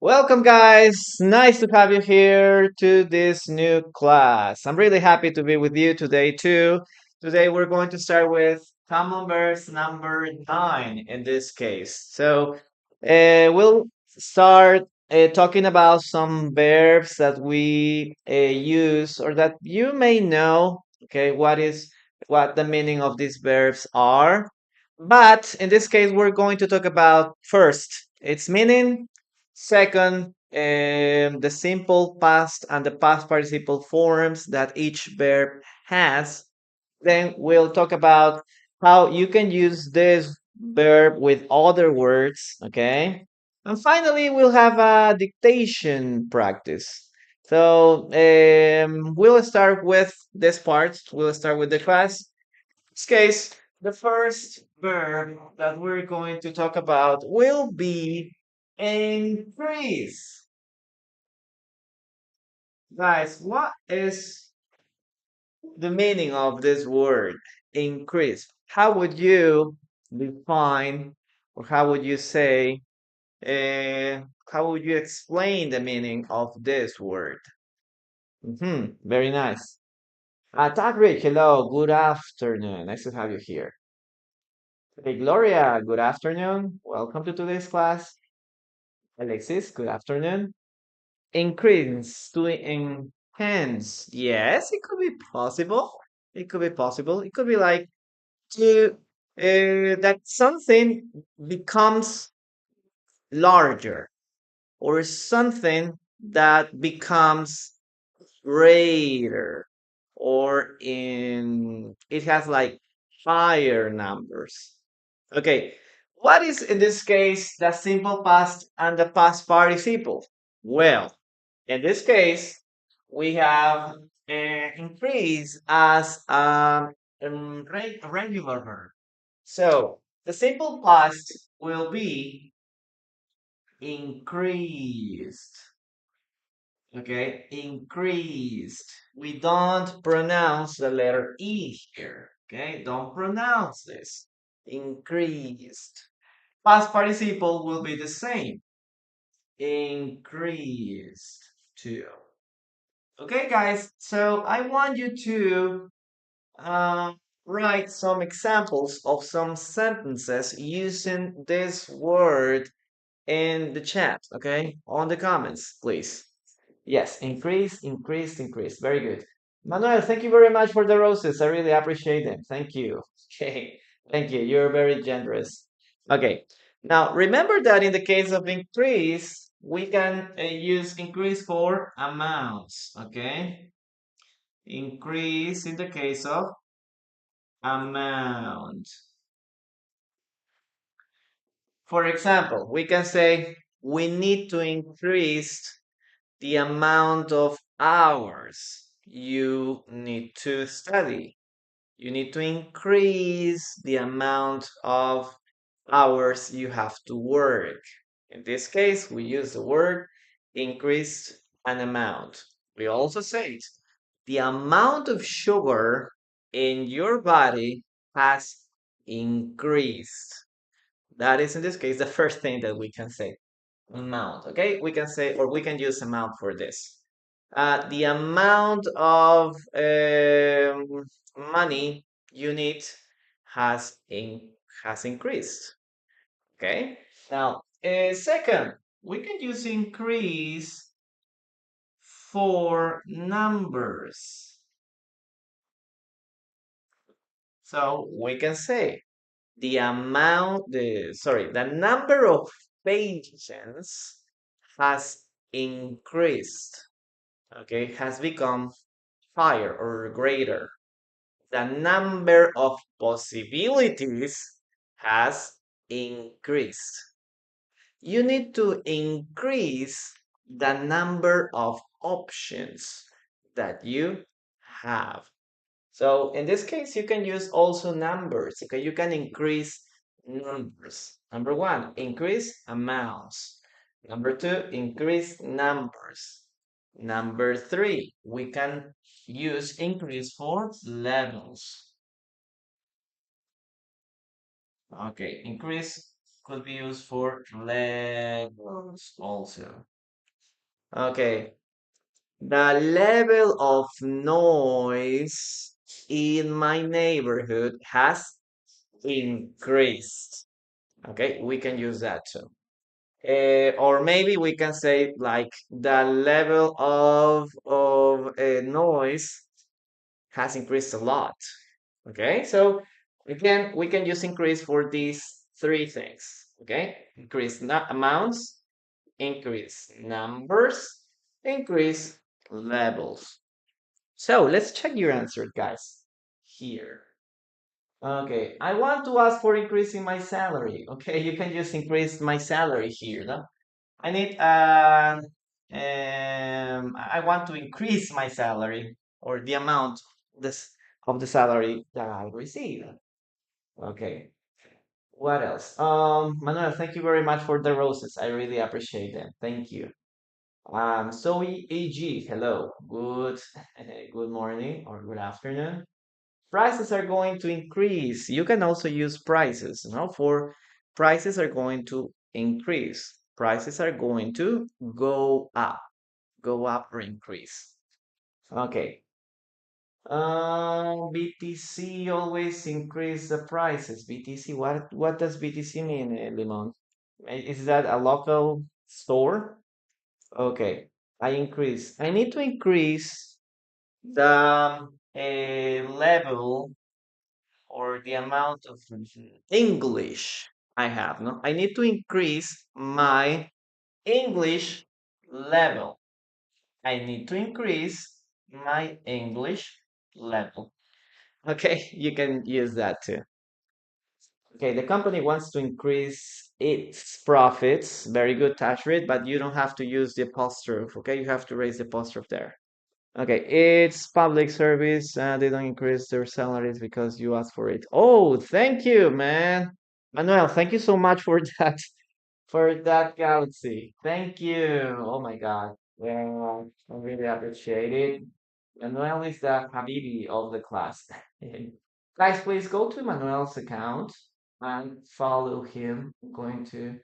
Welcome, guys. Nice to have you here to this new class. I'm really happy to be with you today, too. Today, we're going to start with common verse number 9 in this case. We'll start talking about some verbs that we use or that you may know. Okay, what the meaning of these verbs are. But in this case, we're going to talk about first its meaning. Second, the simple past and the past participle forms that each verb has. Then we'll talk about how you can use this verb with other words, okay? And finally, we'll have a dictation practice. We'll start with this part. We'll start with the class. In this case, the first verb that we're going to talk about will be increase. Guys, what is the meaning of this word, increase? How would you define, or how would you say, how would you explain the meaning of this word? Very nice. Rich, hello, good afternoon. Nice to have you here. Hey, Gloria, good afternoon. Welcome to today's class. Alexis, good afternoon. Increase, to enhance. Yes, it could be possible. It could be possible. It could be like to that something becomes larger or something that becomes greater or in it has like higher numbers. Okay, what is in this case the simple past and the past participle? Well, in this case, we have increase as a regular verb. So the simple past will be increased. Okay, increased. We don't pronounce the letter E here. Okay, don't pronounce this. Increased. Past participle will be the same. Increased too. Okay, guys, so I want you to uh, write some examples of some sentences using this word in the chat, okay? On the comments, please. Yes, increase, increase, increase. Very good. Manuel, thank you very much for the roses. I really appreciate them. Thank you. Okay, thank you. You're very generous. Okay, now remember that in the case of increase, we can use increase for amounts, okay? Increase in the case of amount. For example, we can say we need to increase the amount of hours you need to study. You need to increase the amount of hours you have to work. In this case, we use the word increase an amount. We also say the amount of sugar in your body has increased. That is, in this case, the first thing that we can say. Amount, okay? We can say, or we can use amount for this. The amount of money you need has has increased. Okay. Now, second, we can use increase for numbers. So we can say the number of patients has increased. Okay, has become higher or greater. The number of possibilities has increased. You need to increase the number of options that you have. So in this case, you can use also numbers. Okay, you can increase numbers. Number one, increase amounts. Number two, increase numbers. Number three, we can use increase for levels. Okay, increase could be used for levels also. Okay. The level of noise in my neighborhood has increased. Okay, we can use that too. Or maybe we can say like the level of noise has increased a lot. Okay, so again, we can use increase for these three things. Okay, increase amounts, increase numbers, increase levels. So let's check your answer, guys. Here. Okay, I want to ask for increasing my salary. Okay, you can just increase my salary here. No? I need I want to increase my salary or the amount this of the salary that I receive. Okay. What else? Manuel, thank you very much for the roses. I really appreciate them. Thank you. Zoe AG, hello. Good good morning or good afternoon. Prices are going to increase. You can also use prices, you know, for prices are going to increase. Prices are going to go up or increase. Okay. BTC always increase the prices. BTC, what does BTC mean, Limon? Is that a local store? Okay. I need to increase the level or the amount of English I have. No, I need to increase my English level. I need to increase my English level. Okay, you can use that too. Okay, the company wants to increase its profits. Very good touch rate, but you don't have to use the apostrophe. Okay, you have to raise the apostrophe there. Okay, it's public service. They don't increase their salaries because you asked for it. Oh, thank you, man. Manuel, thank you so much for that galaxy. Thank you. Oh my God. Yeah, I really appreciate it. Manuel is the Habibi of the class. Guys, please go to Manuel's account and follow him. I'm going to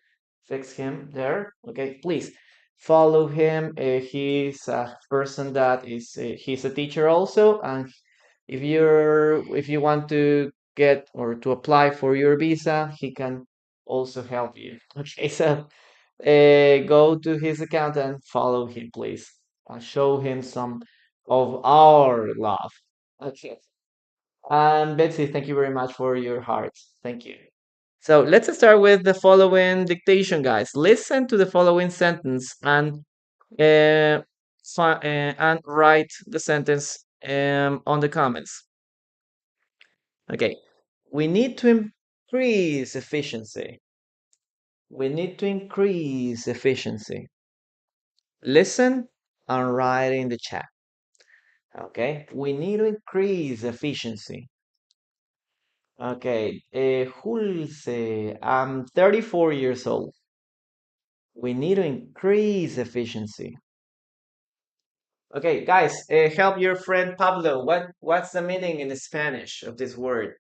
fix him there. Okay, please follow him. He's a person that is he's a teacher also, and if you want to get or to apply for your visa, he can also help you. Okay, so go to his account and follow him, please. Show him some of our love. Okay. And Betsy, thank you very much for your heart. Thank you. So let's start with the following dictation, guys. Listen to the following sentence uh, and write the sentence on the comments. Okay. We need to increase efficiency. We need to increase efficiency. Listen and write in the chat. Okay. We need to increase efficiency. Okay. Julce, I'm 34 years old. We need to increase efficiency. Okay, guys, help your friend Pablo. What's the meaning in Spanish of this word?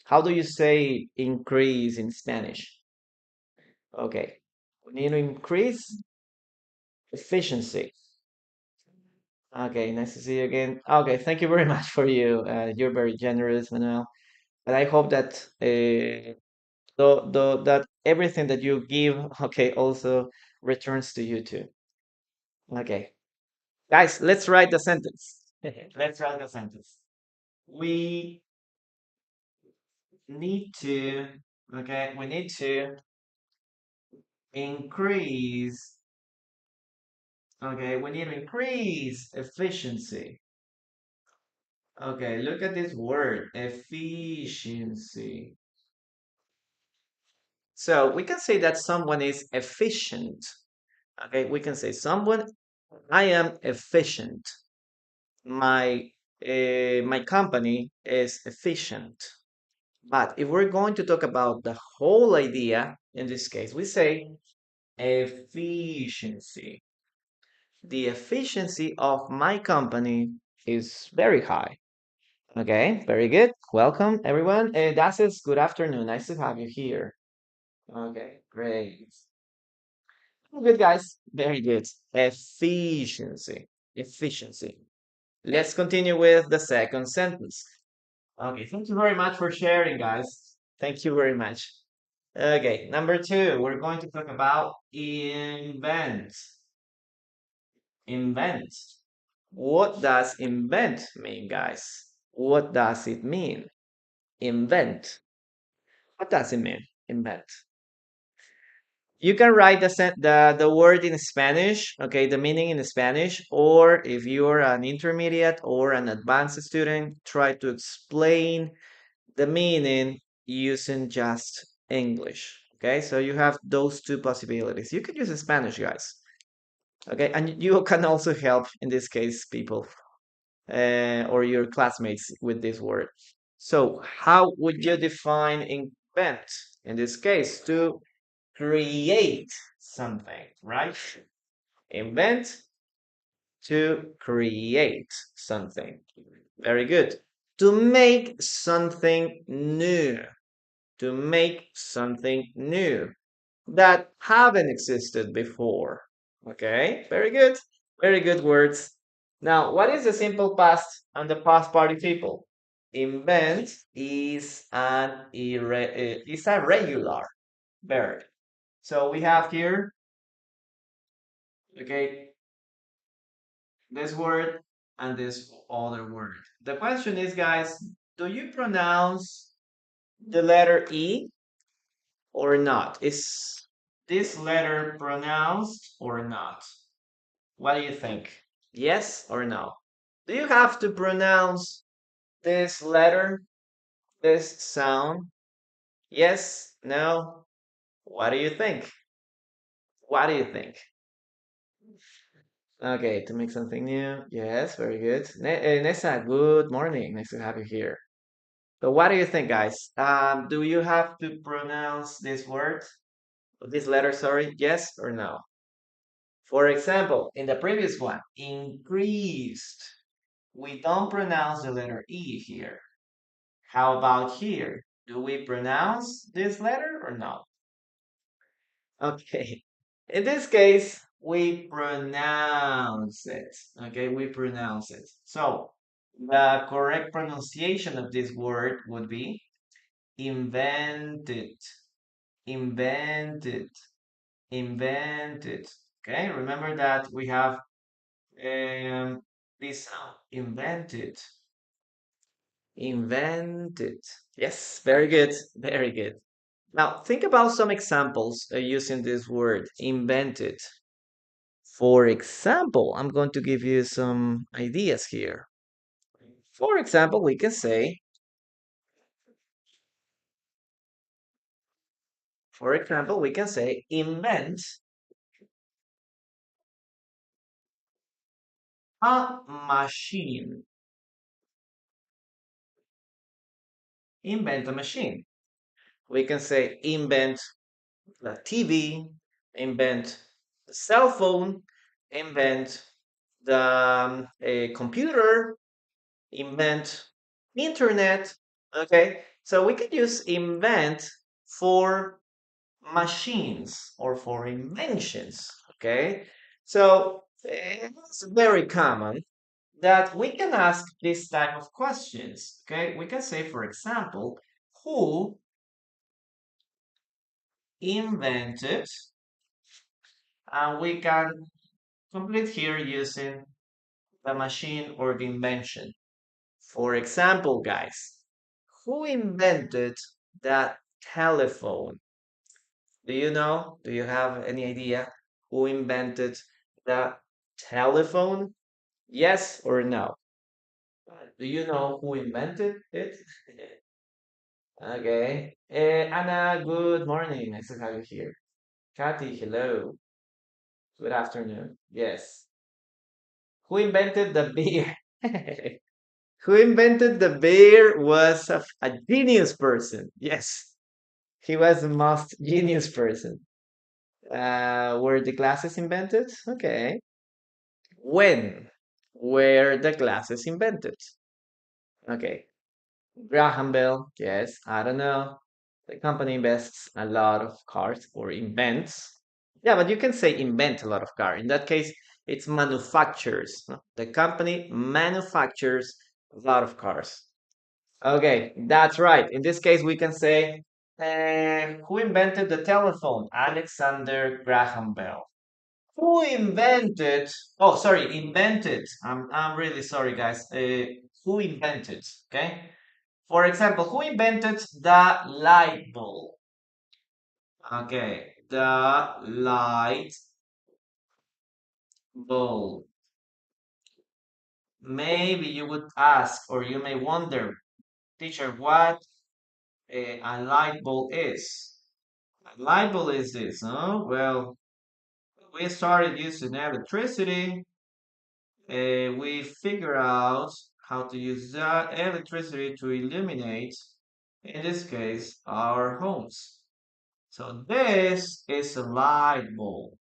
How do you say increase in Spanish? Okay, we need to increase efficiency. Okay, nice to see you again. Okay, thank you very much for you. You're very generous, Manuel. But I hope that that everything that you give, okay, also returns to you too. Okay, guys, let's write the sentence. Let's write the sentence. We need to, okay, we need to increase, okay, we need to increase efficiency. Okay, look at this word, efficiency. So we can say that someone is efficient. Okay, we can say someone, I am efficient. My company is efficient. But if we're going to talk about the whole idea, in this case, we say efficiency. The efficiency of my company is very high. Okay, very good. Welcome, everyone. That's it. Good afternoon. Nice to have you here. Okay, great. Good, guys. Very good. Efficiency. Efficiency. Let's continue with the second sentence. Okay, thank you very much for sharing, guys. Thank you very much. Okay, number two, we're going to talk about invent. Invent. What does invent mean, guys? What does it mean? Invent. What does it mean? Invent. You can write the word in Spanish, okay, the meaning in Spanish, or if you're an intermediate or an advanced student, try to explain the meaning using just English. Okay, so you have those two possibilities. You could use Spanish, guys. Okay, and you can also help in this case people or your classmates with this word. So, how would you define invent? In this case, to create something, right? Invent to create something. Very good. To make something new. To make something new that haven't existed before. Okay, very good. Very good words. Now, what is the simple past and the past participle? Invent is a regular verb. So we have here, okay, this word and this other word. The question is, guys, do you pronounce the letter E or not? Is this letter pronounced or not? What do you think? Yes or no? Do you have to pronounce this letter, this sound? Yes, no? What do you think? What do you think? Okay, to make something new. Yes, very good. Nessa, good morning. Nice to have you here. So what do you think, guys? Do you have to pronounce this word, this letter, sorry, yes or no? For example, in the previous one, increased. We don't pronounce the letter E here. How about here? Do we pronounce this letter or not? Okay. In this case, we pronounce it. Okay, we pronounce it. So the correct pronunciation of this word would be invented, invented, invented. Okay, remember that we have this sound, invented, invented. Yes, very good, very good. Now, think about some examples using this word, invented. For example, I'm going to give you some ideas here. For example, we can say invent a machine. Invent a machine. We can say invent the TV, invent the cell phone, invent the a computer, invent internet. Okay, so we could use invent for machines or for inventions. Okay, so it's very common that we can ask this type of questions. Okay, we can say, for example, who invented, and we can complete here using the machine or the invention. For example, guys, who invented that telephone? Do you know? Do you have any idea who invented the telephone? Yes or no? Do you know who invented it? Okay. Anna, good morning. Nice to have you here. Kathy, hello. Good afternoon. Yes. Who invented the beer? Who invented the beer was a genius person. Yes, he was the most genius person. Were the glasses invented? Okay. When were the glasses invented? Okay. Graham Bell, yes, I don't know. The company invests a lot of cars or invents. Yeah, but you can say invent a lot of car. In that case, it's manufactures. No? The company manufactures a lot of cars. Okay, that's right. In this case, we can say, who invented the telephone? Alexander Graham Bell. Who invented? Oh, sorry, invented. I'm really sorry, guys. Who invented? Okay. For example, who invented the light bulb? Okay, the light bulb. Maybe you would ask, or you may wonder, teacher, what a light bulb is. A light bulb is this, no? Well, we started using electricity. We figure out how to use that electricity to illuminate, in this case, our homes. So this is a light bulb.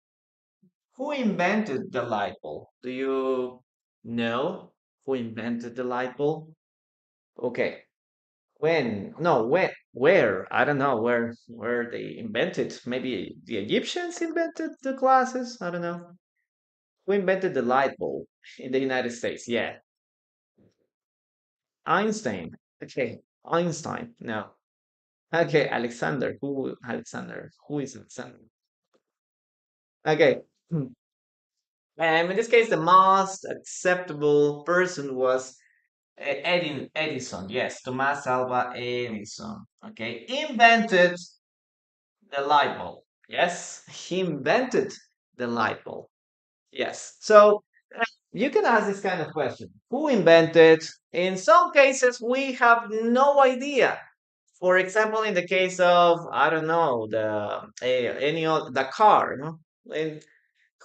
Who invented the light bulb? Do you know who invented the light bulb? Okay. When? No, when? Where? I don't know where they invented. Maybe the Egyptians invented the glasses. I don't know. Who invented the light bulb in the United States? Yeah, Einstein. Okay, Einstein. No. Okay, Alexander. Who Alexander? Who is Alexander? Okay. In this case, the most acceptable person was Edison. Yes, Thomas Alva Edison. Okay, invented the light bulb. Yes, he invented the light bulb. Yes. So you can ask this kind of question. Who invented? In some cases, we have no idea. For example, in the case of, I don't know, any of the car, no? And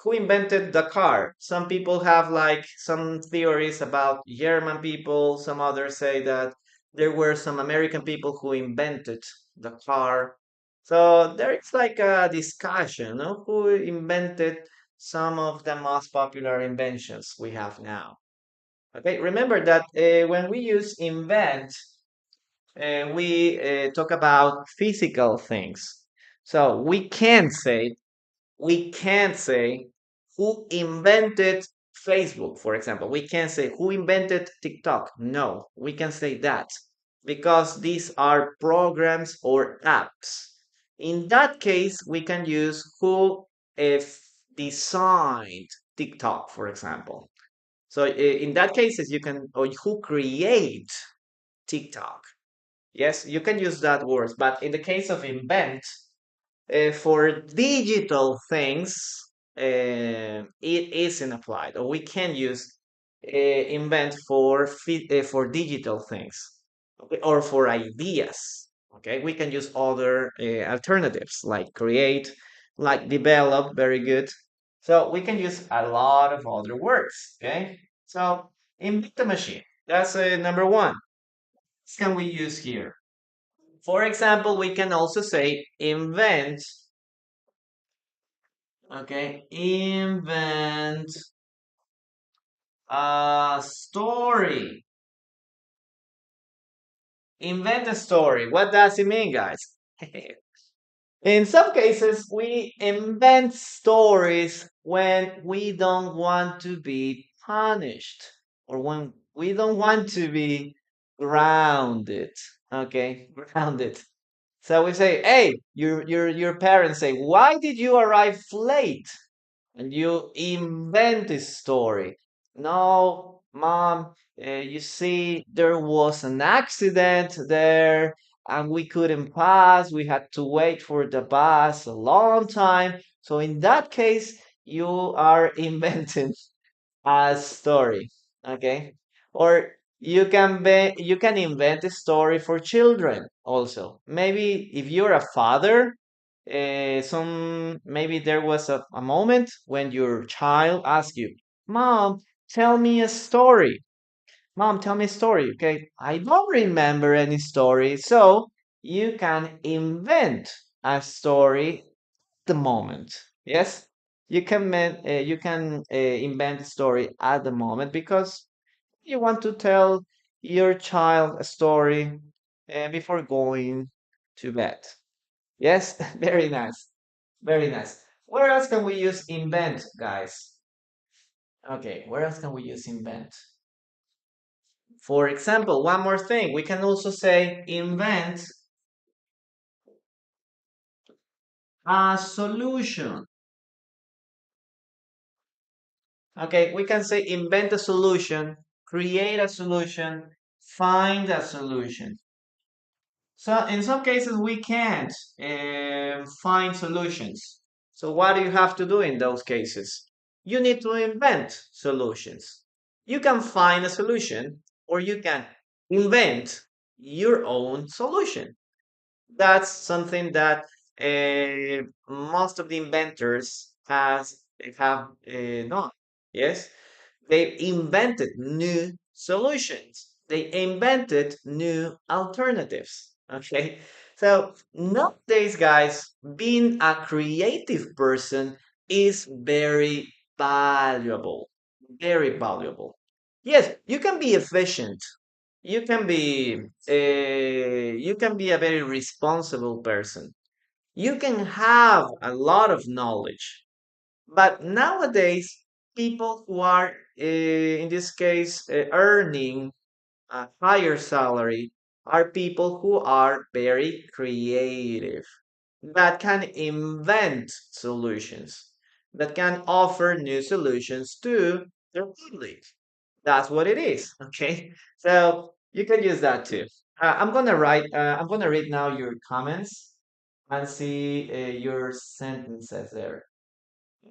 who invented the car? Some people have like some theories about German people. Some others say that there were some American people who invented the car. So there is like a discussion of who invented some of the most popular inventions we have now. Okay, remember that when we use invent, we talk about physical things. So we can't say who invented Facebook, for example. We can't say who invented TikTok. No, we can say that because these are programs or apps. In that case, we can use who if designed TikTok, for example. So in that cases, you can or who create TikTok. Yes, you can use that word, but in the case of invent, for digital things, it isn't applied, or we can use invent for digital things, okay, or for ideas. Okay, we can use other alternatives like create, like develop. Very good. So we can use a lot of other words. Okay, so invent the machine. That's number one. What can we use here? For example, we can also say invent. Okay, invent a story. Invent a story. What does it mean, guys? In some cases, we invent stories when we don't want to be punished or when we don't want to be grounded. Okay, grounded. So we say, hey, your parents say, why did you arrive late? And you invent this story. No, mom, you see, there was an accident there and we couldn't pass. We had to wait for the bus a long time. So, in that case, you are inventing a story. Okay. Or you can invent a story for children also. Maybe if you're a father, some maybe there was a moment when your child asked you, Mom, tell me a story. Mom, tell me a story. Okay, I don't remember any story, so you can invent a story the moment. Yes, you can invent a story at the moment because you want to tell your child a story before going to bed. Yes, very nice. Very nice. Where else can we use invent, guys? Okay, where else can we use invent? For example, one more thing, we can also say invent a solution. Okay, we can say invent a solution, create a solution, find a solution. So in some cases we can't find solutions. So what do you have to do in those cases? You need to invent solutions. You can find a solution or you can invent your own solution. That's something that most of the inventors have done. Yes, they invented new solutions. They invented new alternatives. Okay, so nowadays, guys, being a creative person is very valuable. Very valuable. Yes, you can be efficient, you can be a very responsible person. You can have a lot of knowledge. But nowadays, people who are in this case earning a higher salary are people who are very creative, that can invent solutions, that can offer new solutions to their public. That's what it is. Okay. So you can use that too. I'm gonna read now your comments and see your sentences there.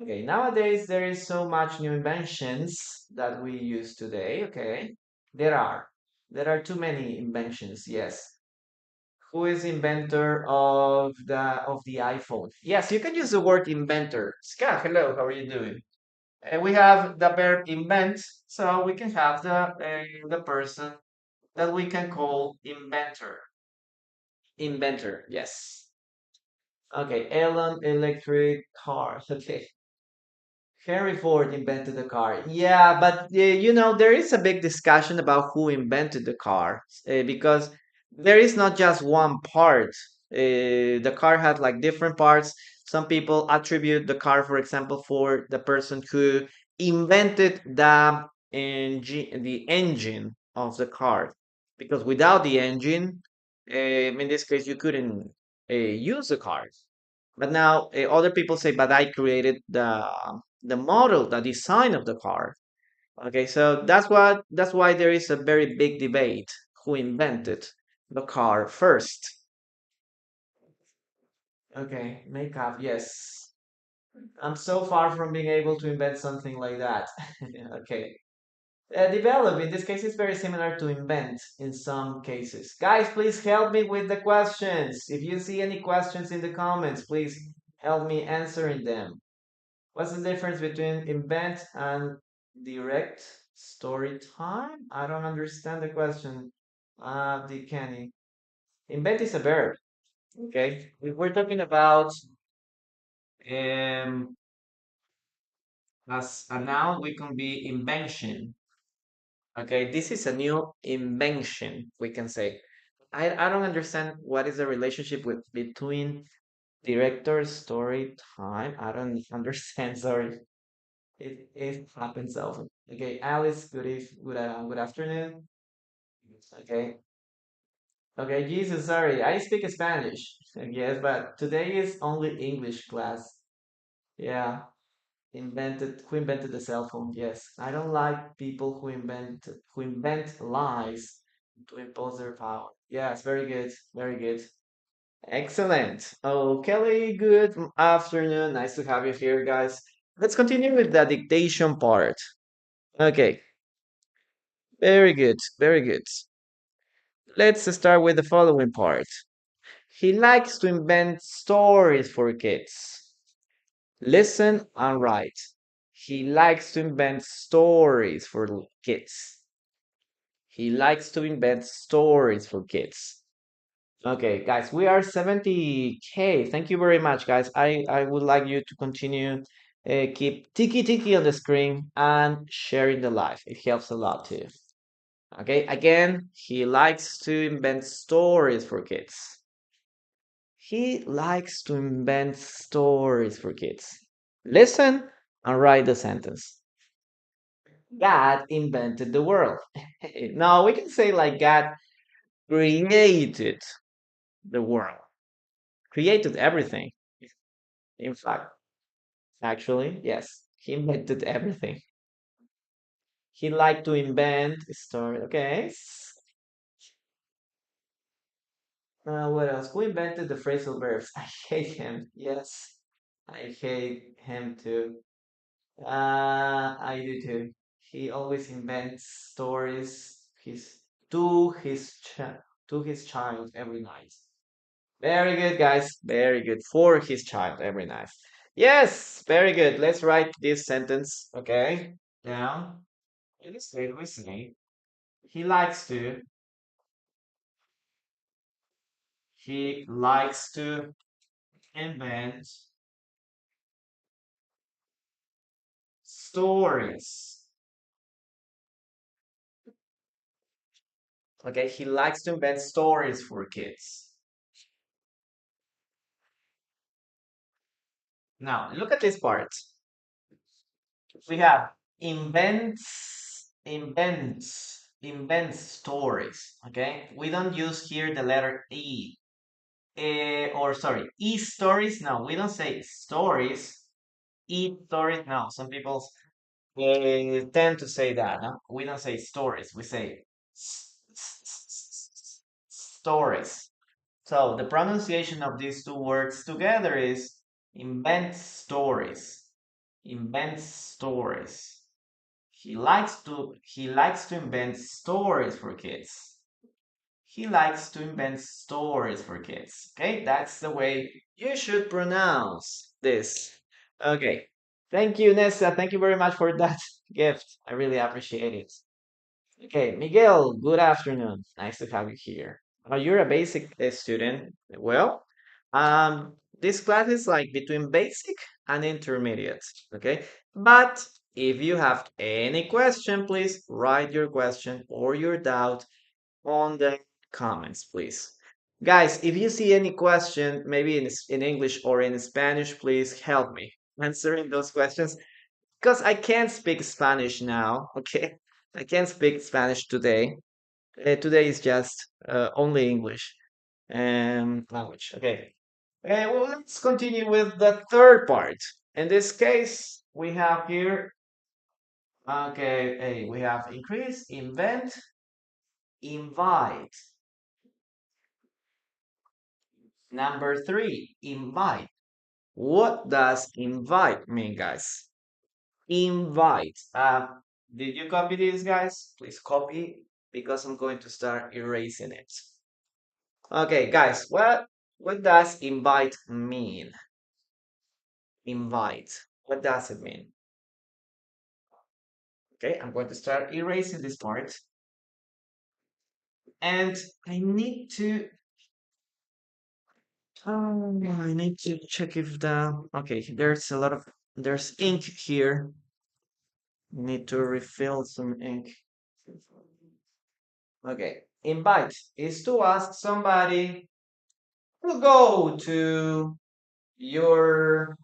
Okay. Nowadays, there is so much new inventions that we use today. Okay. There are. There are too many inventions. Yes. Who is inventor of the iPhone? Yes, you can use the word inventor. Ska, hello, how are you doing? And we have the verb invent, so we can have the person that we can call inventor. Inventor, yes. Okay, Elon electric cars. Okay. Henry Ford invented the car. Yeah, but there is a big discussion about who invented the car because there is not just one part. The car had like different parts. Some people attribute the car, for example, for the person who invented the engine of the car, because without the engine, in this case, you couldn't use the car. But now other people say, but I created the model, the design of the car. Okay, so that's why there is a very big debate who invented the car first. Okay, makeup, yes. I'm so far from being able to invent something like that. Okay. Develop, in this case, is very similar to invent in some cases. Guys, please help me with the questions. If you see any questions in the comments, please help me answering them. What's the difference between invent and direct story time? I don't understand the question. The Kenny. Invent is a verb. Okay. If we're talking about um as a noun, we can be invention. Okay, this is a new invention, we can say. I don't understand what is the relationship between director story time. I don't understand, sorry. It happens often. Okay, Alice, good afternoon. Okay. Okay, Jesus, sorry. I speak Spanish. Yes, but today is only English class. Yeah. Who invented the cell phone? Yes. I don't like people who invent lies to impose their power. Yes, very good. Very good. Excellent. Oh, Kelly, good afternoon. Nice to have you here, guys. Let's continue with the dictation part. Okay. Very good. Very good. Let's start with the following part. He likes to invent stories for kids. Listen and write. He likes to invent stories for kids. He likes to invent stories for kids. Okay, guys, we are 70K. Thank you very much, guys. I would like you to continue, keep tiki on the screen and sharing the live. It helps a lot too. Okay, again, he likes to invent stories for kids. He likes to invent stories for kids. Listen and write the sentence. God invented the world. No, we can say like God created the world, created everything. In fact, actually, yes, he invented everything. He liked to invent story. Okay. What else? Who invented the phrasal verbs? I hate him. Yes, I hate him too. I do too. He always invents stories. To his to his child every night. Very good, guys. Very good. For his child every night. Yes, very good. Let's write this sentence. Okay, down. Illustrate. We say he likes to. He likes to invent stories. Okay, he likes to invent stories for kids. Now, look at this part. We have invents stories. Okay, we don't use here the letter E. Or sorry, E stories. No, we don't say stories. E stories. No, some people tend to say that. No? We don't say stories. We say stories. So the pronunciation of these two words together is invent stories. Invent stories. He likes to invent stories for kids. He likes to invent stories for kids. Okay, that's the way you should pronounce this. Okay. Thank you, Nessa. Thank you very much for that gift. I really appreciate it. Okay, Miguel, good afternoon. Nice to have you here. You're a basic student. Well, this class is like between basic and intermediate. Okay, but if you have any question, please write your question or your doubt on the comments, please. Guys, if you see any question, maybe in English or in Spanish, please help me answering those questions because I can't speak Spanish now. Okay, I can't speak Spanish today. Today is just only English language. Okay. Well, let's continue with the third part. In this case, we have here. Okay, we have increase, invent, invite. Number three, invite. What does invite mean, guys? Invite. Did you copy this, guys? Please copy because I'm going to start erasing it. Okay, guys, what does invite mean? Invite. What does it mean? Okay, I'm going to start erasing this part. And I need to check if okay, there's ink here. Need to refill some ink. Okay, invite is to ask somebody to go to your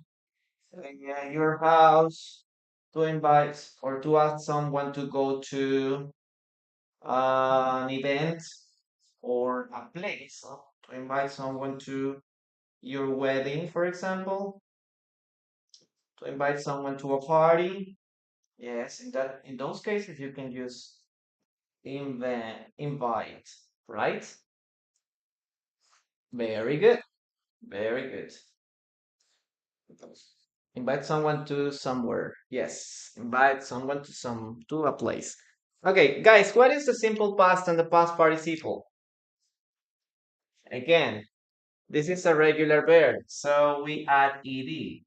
your house, to invite or to ask someone to go to an event or a place, to invite someone to your wedding, for example, to invite someone to a party. Yes, in those cases you can use invite, right? Very good. Very good. Invite someone to somewhere. Yes, invite someone to a place. Okay, guys, what is the simple past and the past participle? Again, this is a regular verb, so we add ed.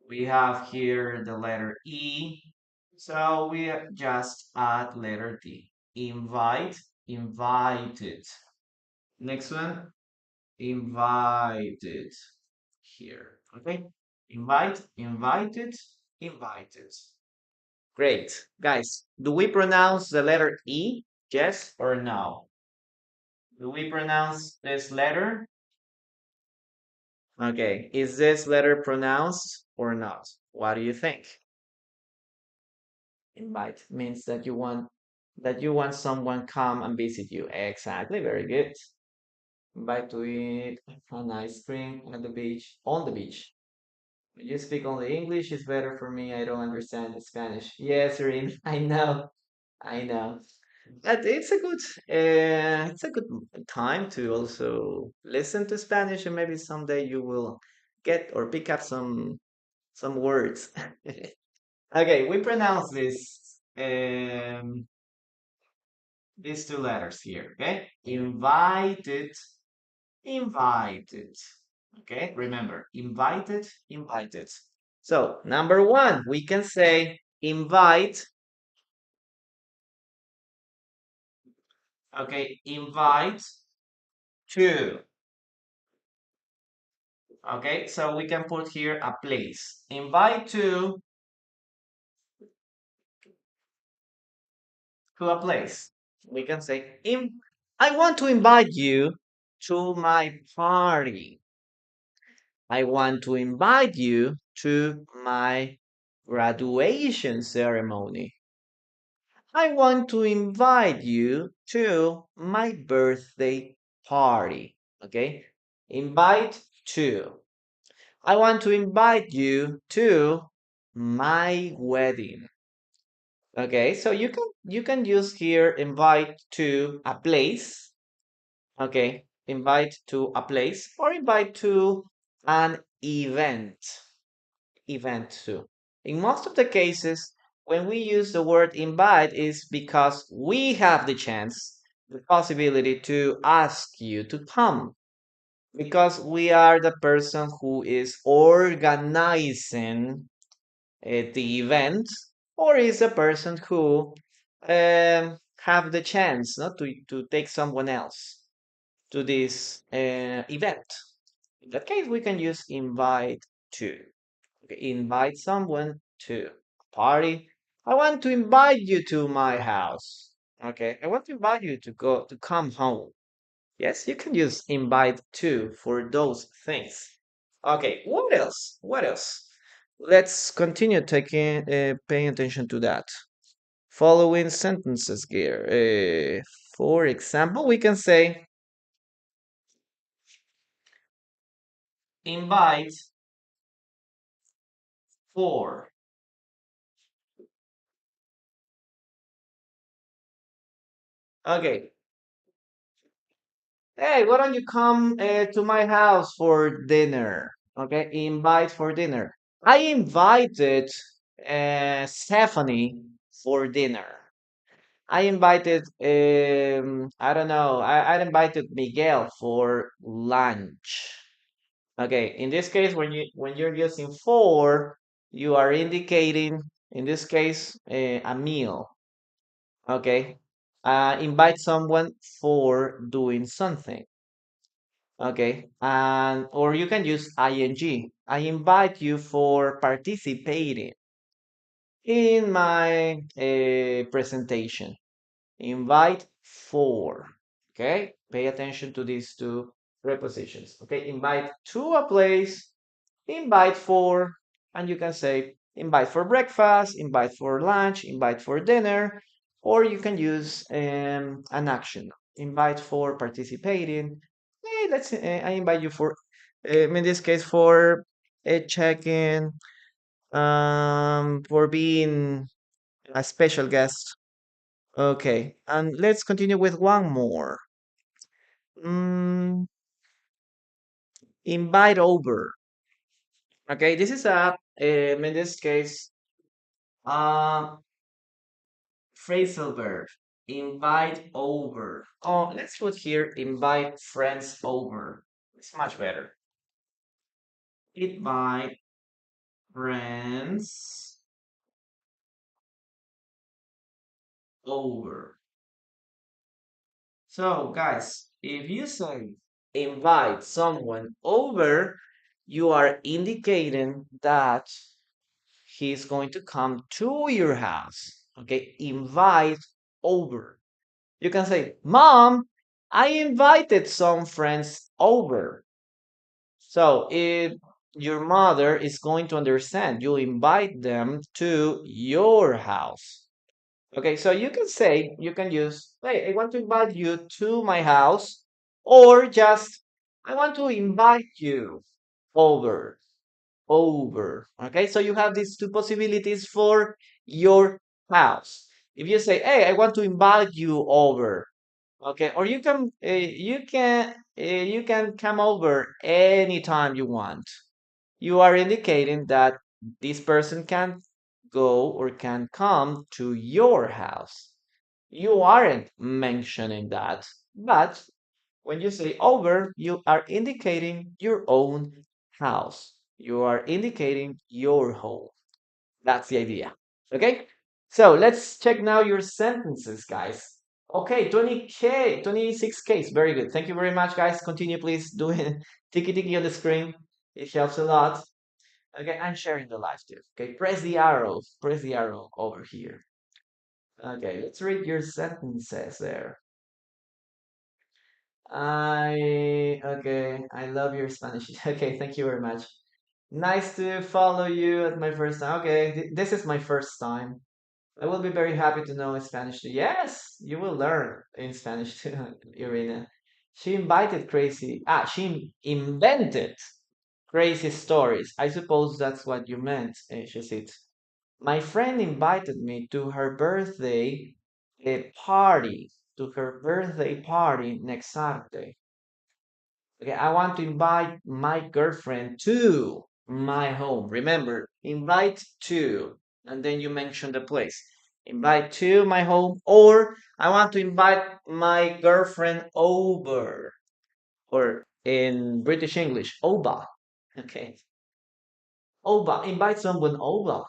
We have here the letter E, so we just add letter D. Invite, invited. Next one, invited. Here, okay? Invite, invited, invited. Great. Guys, do we pronounce the letter E? Yes or no? Do we pronounce this letter? Okay, is this letter pronounced or not? What do you think? Invite means that you want someone come and visit you. Exactly, very good. Invite to eat an ice cream at the beach, on the beach. You speak only English, it's better for me. I don't understand Spanish. Yes, Rin, I know. I know. But it's a good time to also listen to Spanish, and maybe someday you will get or pick up some words. Okay, we pronounce these two letters here. Okay, invited, invited. Okay, remember, invited, invited. So number one, we can say invite. Okay, invite to. Okay, so we can put here a place. Invite to a place. We can say, I want to invite you to my party. I want to invite you to my graduation ceremony. I want to invite you to my birthday party. Okay, invite to. I want to invite you to my wedding. Okay, so you can use here invite to a place. Okay, invite to a place or invite to an event. Event too. In most of the cases, when we use the word invite is because we have the chance, the possibility to ask you to come because we are the person who is organizing the event or is a person who have the chance not to take someone else to this event. In that case, we can use invite to. Okay, invite someone to a party. I want to invite you to my house. Okay, I want to invite you to come home. Yes, you can use invite to for those things. Okay, what else? What else? Let's continue paying attention to that. Following sentences here. For example, we can say invite for. Okay. Hey, why don't you come to my house for dinner? Okay, invite for dinner. I invited Stephanie for dinner. I invited, I don't know, I invited Miguel for lunch. Okay, in this case, when you're using for, you are indicating, in this case, a meal. Okay, invite someone for doing something. Okay, and or you can use ing. I invite you for participating in my presentation. Invite for. Okay, pay attention to these two prepositions. Okay, invite to a place, invite for, and you can say invite for breakfast, invite for lunch, invite for dinner, or you can use an action. Invite for participating. Let's I invite you for, in this case, for a check-in, for being a special guest. Okay, and let's continue with one more. Mm, invite over. Okay, this is in this case, uh, phrasal verb. Invite over. Oh, let's put here invite friends over. It's much better. Invite friends over. So, guys, if you say invite someone over, you are indicating that he's going to come to your house. Okay, invite over. You can say, Mom, I invited some friends over. So if your mother is going to understand, you invite them to your house. Okay, so you can say, you can use, hey, I want to invite you to my house, or just, I want to invite you over, over. Okay, so you have these two possibilities for your house. If you say, hey, I want to invite you over, okay, or you can come over anytime you want. You are indicating that this person can go or can come to your house. You aren't mentioning that, but when you say over, you are indicating your own house. You are indicating your home. That's the idea. Okay? So let's check now your sentences, guys. Okay, 20K, 26Ks. Very good. Thank you very much, guys. Continue, please, doing tiki tiki on the screen. It helps a lot. Okay, I'm sharing the live too. Okay, press the arrow. Press the arrow over here. Okay, let's read your sentences there. I love your Spanish. Okay, thank you very much. Nice to follow you at my first time. Okay, this is my first time. I will be very happy to know Spanish too. Yes, you will learn in Spanish too, Irina. She invited crazy. She invented crazy stories. I suppose that's what you meant, she said. My friend invited me to her birthday party, to her birthday party next Saturday. Okay, I want to invite my girlfriend to my home. Remember, invite to, and then you mention the place. Invite to my home, or I want to invite my girlfriend over, or in British English, over. Okay, over. Invite someone over.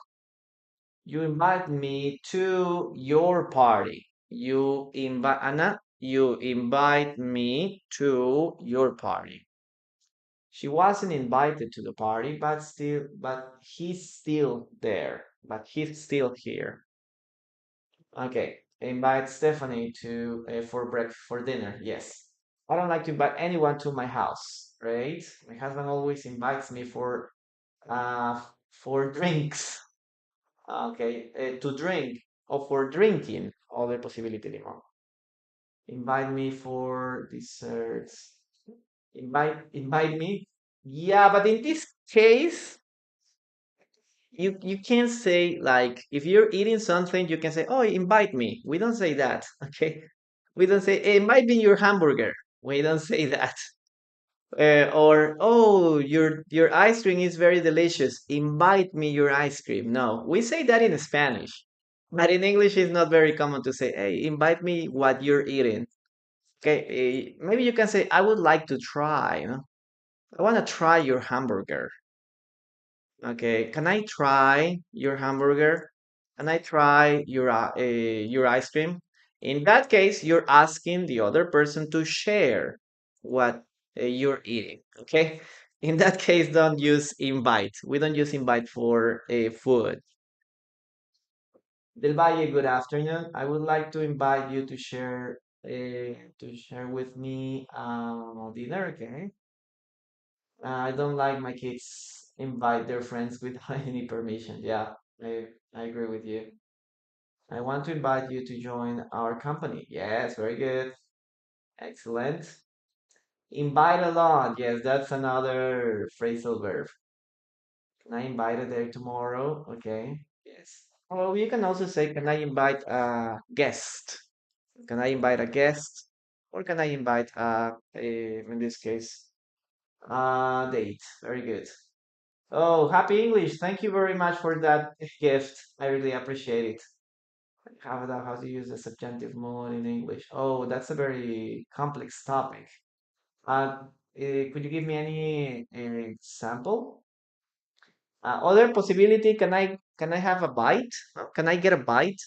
You invite me to your party. You invite Anna. You invite me to your party. She wasn't invited to the party, but he's still there. But he's still here. Okay. Invite Stephanie to for breakfast for dinner. Yes. I don't like to invite anyone to my house, right? My husband always invites me for drinks. Okay, to drink or for drinking. Other possibility anymore. Invite me for desserts. Invite me. Yeah, but in this case, you can say like if you're eating something, you can say, "Oh, invite me." We don't say that, okay? We don't say, "Hey, invite me your hamburger." We don't say that. Or, "Oh, your ice cream is very delicious. Invite me your ice cream." No, we say that in Spanish, but in English, it's not very common to say, "Hey, invite me what you're eating." Okay, maybe you can say, "I would like to try." You know? I want to try your hamburger. Okay, can I try your hamburger? Can I try your ice cream? In that case, you're asking the other person to share what you're eating. Okay. In that case, don't use invite. We don't use invite for food. Del Valle, good afternoon. I would like to invite you to share with me dinner. Okay. I don't like my kids invite their friends without any permission. Yeah, I agree with you. I want to invite you to join our company. Yes, very good. Excellent. Invite along. Yes, that's another phrasal verb. Can I invite her there tomorrow? Okay. Yes. Or you can also say, can I invite a guest? Can I invite a guest? Or can I invite in this case, a date? Very good. Oh, happy English. Thank you very much for that gift. I really appreciate it. How to use the subjunctive mood in English? Oh, that's a very complex topic. Could you give me any example? Other possibility, can I have a bite? Can I get a bite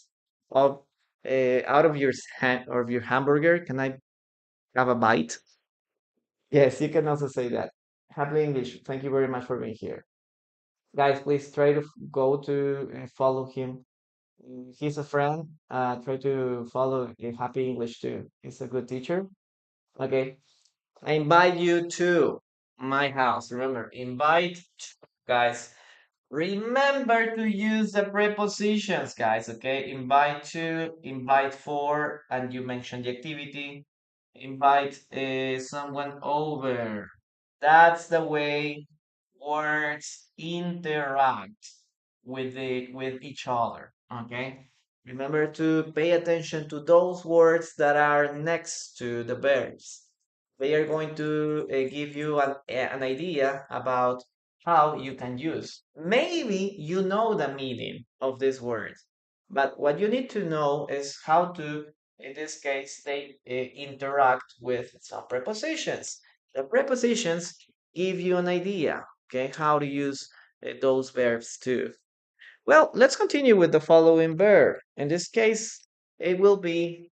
of out of your hand or of your hamburger? Can I have a bite? Yes, you can also say that. Happy English. Thank you very much for being here. Guys, please try to go to follow him. He's a friend. Try to follow Happy English too. He's a good teacher. Okay. I invite you to my house. Remember, invite, guys. Remember to use the prepositions, guys, okay? Invite to, invite for, and you mentioned the activity. Invite someone over. That's the way words interact with each other, okay? Remember to pay attention to those words that are next to the verbs. They are going to give you an idea about how you can use. Maybe you know the meaning of these words, but what you need to know is how to, in this case, they interact with some prepositions. The prepositions give you an idea, okay, how to use those verbs too. Well, let's continue with the following verb. In this case, it will be,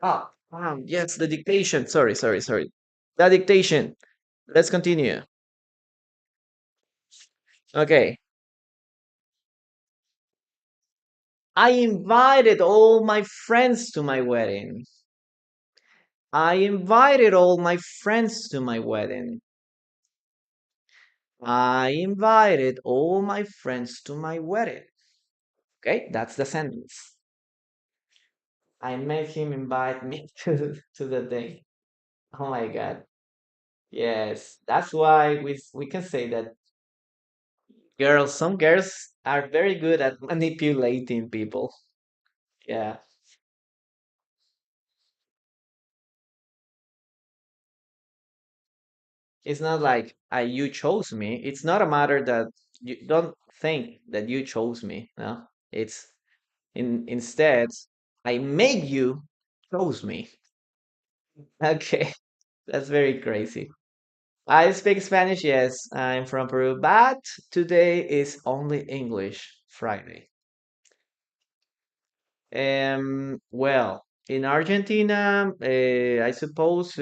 yes, the dictation. Sorry. The dictation. Let's continue. Okay. I invited all my friends to my wedding. I invited all my friends to my wedding. I invited all my friends to my wedding. Okay, that's the sentence. I made him invite me to the day. Oh my God. Yes, that's why we can say that some girls are very good at manipulating people. Yeah. It's not like you chose me. It's not a matter that you don't think that you chose me. No, it's instead I made you chose me. Okay, that's very crazy. I speak Spanish. Yes, I'm from Peru, but today is only English Friday. Well, in Argentina, I suppose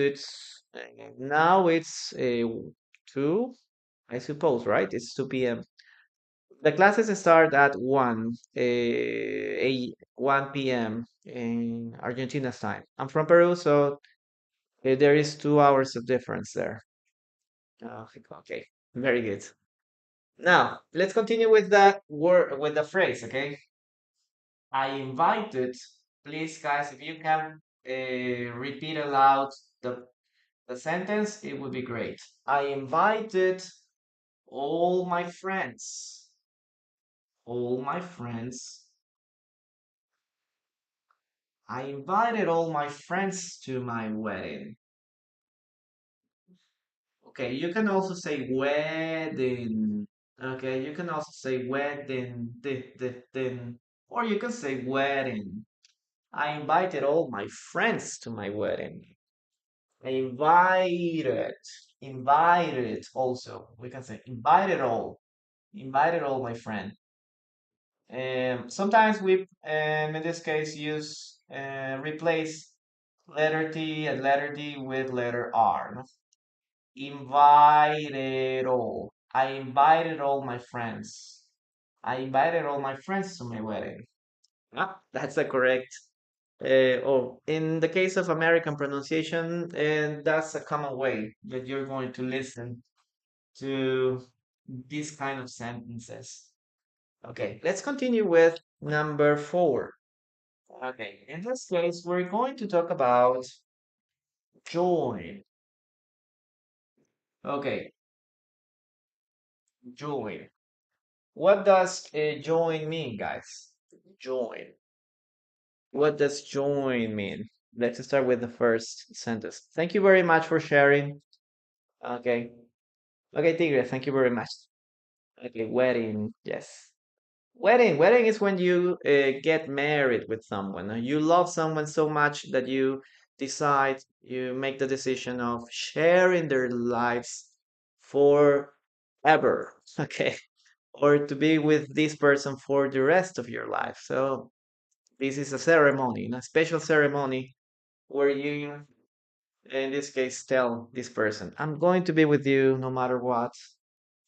now it's 2, I suppose, right? It's 2 p.m. The classes start at 1 p.m. in Argentina's time. I'm from Peru, so there is 2 hours of difference there. Okay, very good. Now, let's continue with the word, with the phrase, okay? I invited, please, guys, if you can repeat aloud the sentence, it would be great. I invited all my friends. All my friends. I invited all my friends to my wedding. Okay, you can also say wedding. Okay, you can also say wedding, or you can say wedding. I invited all my friends to my wedding. I invited also. We can say invited all my friends. Sometimes we, in this case, use replace letter T and letter D with letter R. No? Invited all. I invited all my friends. I invited all my friends to my wedding. Ah, that's the correct. Or in the case of American pronunciation, and that's a common way that you're going to listen to these kind of sentences. Okay, let's continue with number 4. Okay, in this case, we're going to talk about join. Okay, join. What does join mean, guys? Join. What does join mean? Let's start with the first sentence. Thank you very much for sharing. Okay. Okay, Tigre, thank you very much. Okay, wedding. Yes. Wedding is when you get married with someone. You love someone so much that you make the decision of sharing their lives forever. Okay. Or to be with this person for the rest of your life. So this is a ceremony, a special ceremony where you, in this case, tell this person, I'm going to be with you no matter what,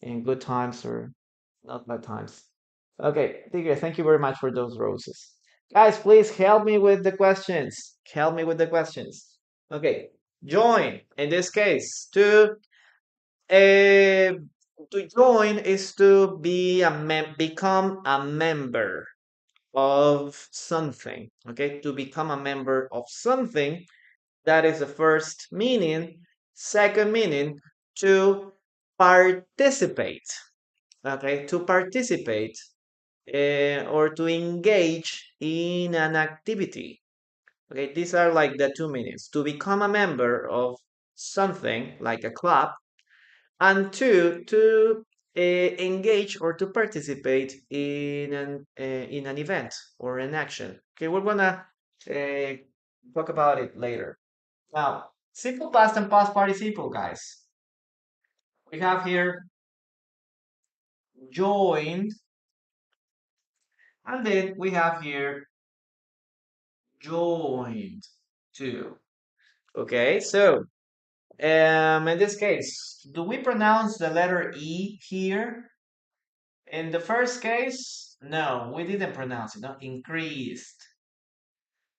in good times or not bad times. Okay, Tigre, thank you very much for those roses. Guys, please help me with the questions. Help me with the questions. Okay, join, in this case, to To join is to be become a member of something. Okay, to become a member of something. That is the first meaning. Second meaning, to participate. Okay, to participate or to engage in an activity. Okay, these are like the two meanings. To become a member of something like a club, and two, to engage or to participate in an event or an action. Okay, we're gonna uh, talk about it later. Now, simple past and past participle, guys. We have here joined, and then we have here joined too. Okay, so in this case, do we pronounce the letter E here? In the first case, no, we didn't pronounce it, no, increased.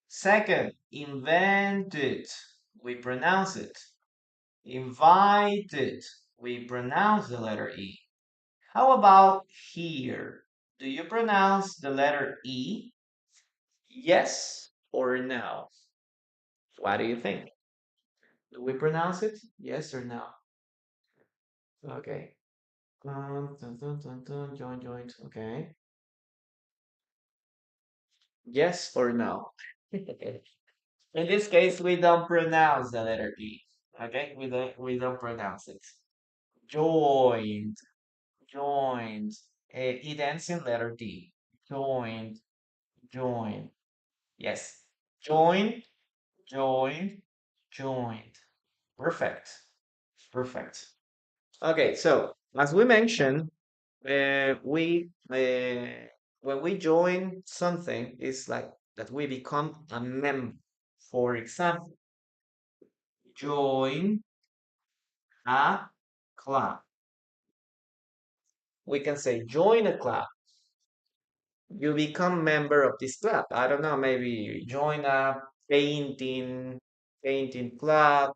Second, invented, we pronounce it. Invited, we pronounce the letter E. How about here? Do you pronounce the letter E? Yes or no? What do you think? Do we pronounce it? Yes or no? Okay. Join, joined. Okay. Yes or no? In this case, we don't pronounce the letter E. Okay, we don't pronounce it. Joined, joined. It ends in letter D. Joined, joined. Yes. Joined, joined, joined. Perfect. Perfect. Okay, so as we mentioned, we when we join something, it's like that we become a member. For example, join a club. We can say join a club. You become member of this club. I don't know, maybe you join a painting club,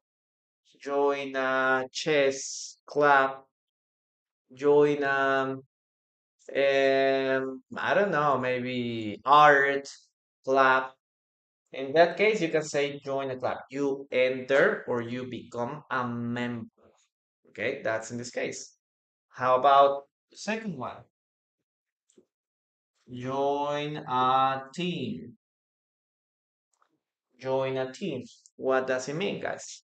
join a chess club, join I don't know, maybe art club. In that case, you can say join a club. You enter or you become a member. Okay, that's in this case. How about the second one? Join a team. Join a team. What does it mean, guys?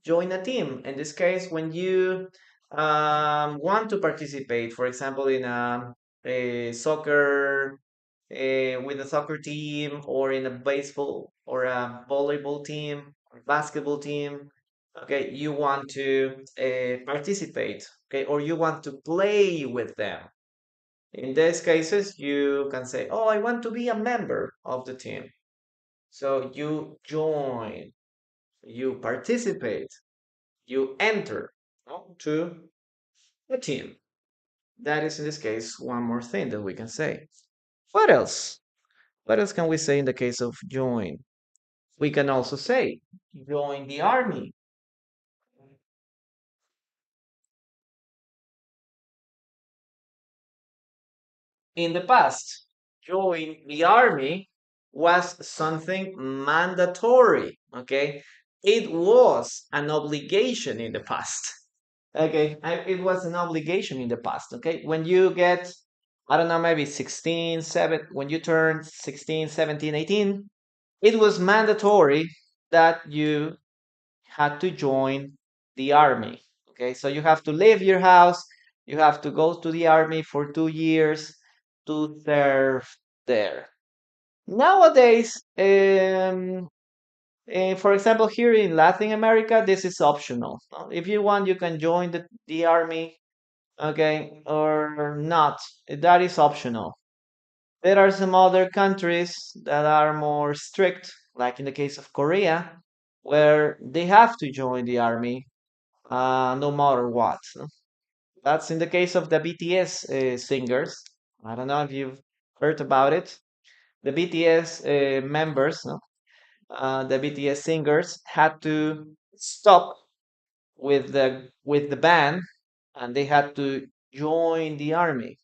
Join a team. In this case, when you want to participate, for example, in a soccer, with a soccer team, or in a baseball or a volleyball team, or basketball team, okay, you want to participate, okay, or you want to play with them. In these cases, you can say, "Oh, I want to be a member of the team." So you join, you participate, you enter, no, to a team. That is, in this case, one more thing that we can say. What else? What else can we say in the case of join? We can also say join the army. In the past, join the army was something mandatory. Okay, it was an obligation in the past. Okay, it was an obligation in the past. Okay, when you get, I don't know, maybe 16, 7, when you turn 16, 17, 18, it was mandatory that you had to join the army. Okay, so you have to leave your house, you have to go to the army for 2 years to serve there. Nowadays, for example, here in Latin America, this is optional. If you want, you can join the army, okay, or not. That is optional. There are some other countries that are more strict, like in the case of Korea, where they have to join the army no matter what. No? That's in the case of the BTS singers. I don't know if you've heard about it. The BTS members, no? The BTS singers had to stop with the band and they had to join the army.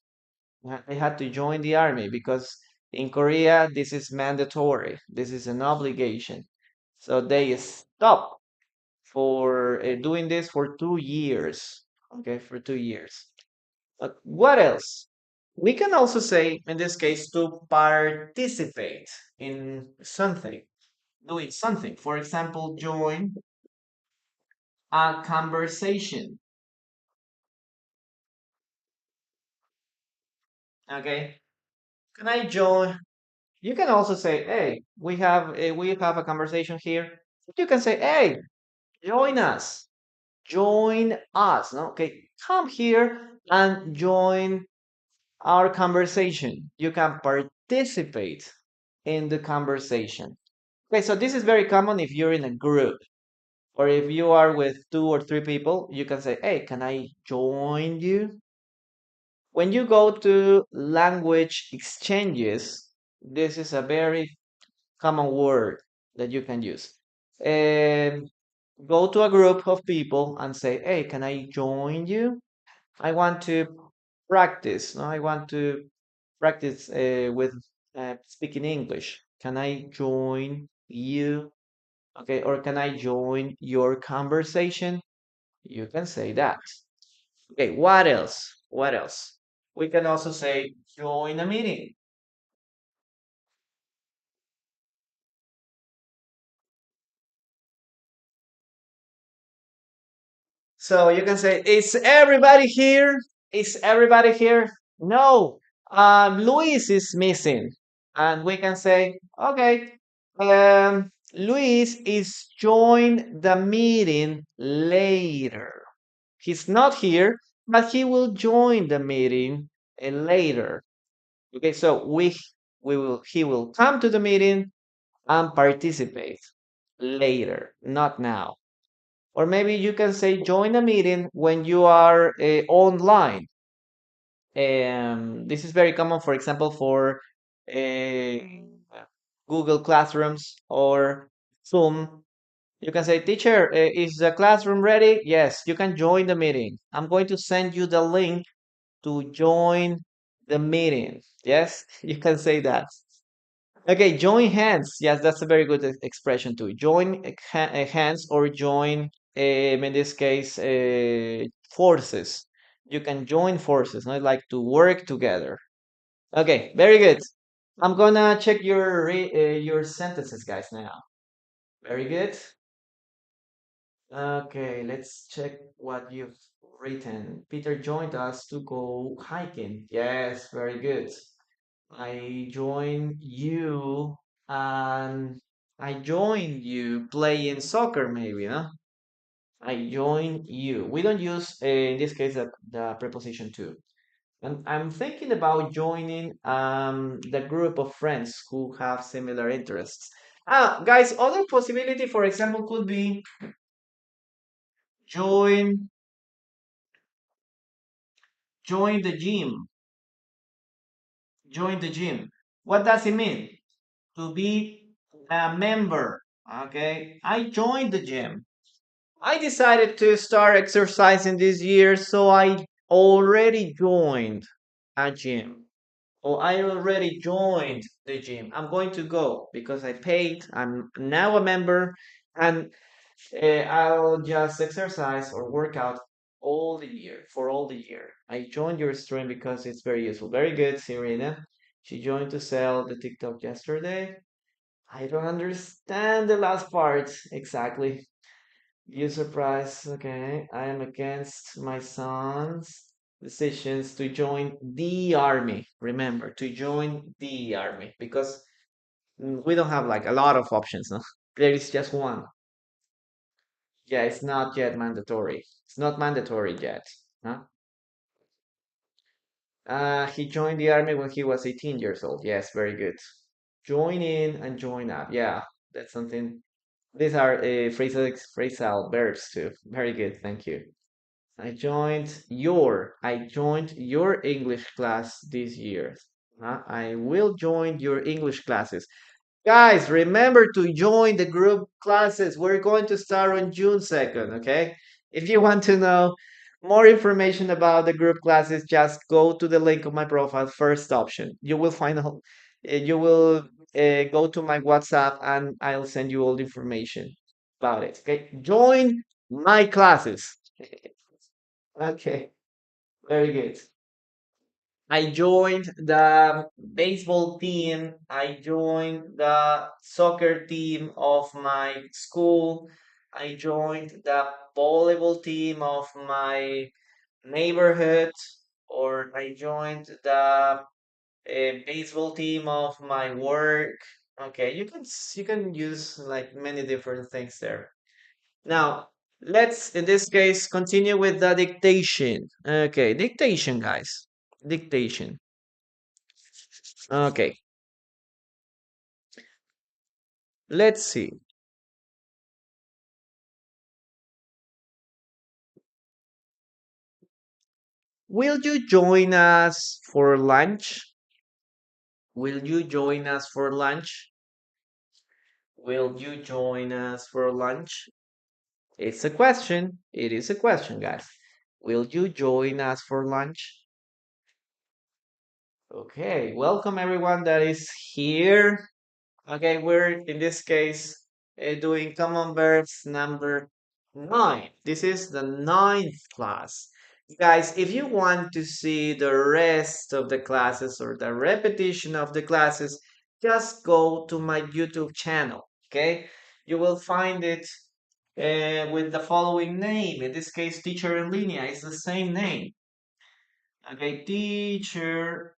They had to join the army because in Korea this is mandatory. This is an obligation. So they stopped for doing this for 2 years. Okay, for 2 years. What else? We can also say, in this case, to participate in something, doing something. For example, join a conversation. Okay, can I join? You can also say, "Hey, we have a conversation here." You can say, "Hey, join us, join us." No? Okay, come here and join our conversation. You can participate in the conversation. Okay, so this is very common if you're in a group or if you are with 2 or 3 people, you can say, "Hey, can I join you?" When you go to language exchanges, this is a very common word that you can use. Um, Go to a group of people and say, "Hey, can I join you? I want to practice. No, I want to practice with speaking English. Can I join you? Okay, or can I join your conversation?" You can say that. Okay, what else? What else? We can also say join a meeting. So you can say, "Is everybody here? Is everybody here?" No, Luis is missing. And we can say, "Okay, Luis is join the meeting later. He's not here, but he will join the meeting later." Okay, so he will come to the meeting and participate later, not now. Or maybe you can say join a meeting when you are online. This is very common, for example, for uh, Google Classrooms or Zoom. You can say, "Teacher, is the classroom ready?" Yes, you can join the meeting. I'm going to send you the link to join the meeting. Yes, you can say that. Okay, join hands. Yes, that's a very good expression too. Join hands or join, in this case, forces. You can join forces, not like to work together. Okay, very good. I'm gonna check your sentences, guys, now. Very good. Okay, let's check what you've written. Peter joined us to go hiking. Yes, very good. I join you and I join you playing soccer, maybe, huh? I join you. We don't use, in this case, the preposition to. And I'm thinking about joining the group of friends who have similar interests. Guys, other possibility, for example, could be join join the gym. Join the gym. What does it mean? To be a member. Okay, I joined the gym. I decided to start exercising this year, so I already joined a gym. Or I already joined the gym. I'm going to go because I paid. I'm now a member, and I'll just exercise or work out all the year for all the year. I joined your stream because it's very useful. Very good, Serena. She joined to sell the TikTok yesterday. I don't understand the last part exactly. You surprise. Okay. I am against my son's decisions to join the army. Remember, to join the army because we don't have like a lot of options, no? There is just one. Yeah, it's not yet mandatory. It's not mandatory yet. Huh? He joined the army when he was 18 years old. Yes, very good. Join in and join up. Yeah, that's something. These are phrasal verbs too. Very good. Thank you. I joined your English class this year. I will join your English classes. Guys, remember to join the group classes. We're going to start on June 2nd, okay? If you want to know More information about the group classes, just go to the link of my profile, first option. You will find out, you will go to my WhatsApp and I'll send you all the information about it. Okay, join my classes. Okay, very good. I joined the baseball team. I joined the soccer team of my school. I joined the volleyball team of my neighborhood, or I joined the baseball team of my work. Okay, you can use like many different things there. Now, let's in this case continue with the dictation. Okay, dictation, guys. Dictation. Okay, let's see. Will you join us for lunch? Will you join us for lunch? Will you join us for lunch? It's a question. It is a question, guys. Will you join us for lunch? Okay, welcome everyone that is here. Okay, we're in this case doing common verbs number 9. This is the ninth class. Guys, if you want to see the rest of the classes or the repetition of the classes, just go to my YouTube channel. Okay, you will find it with the following name. In this case, Teacher in Linea is the same name. Okay, Teacher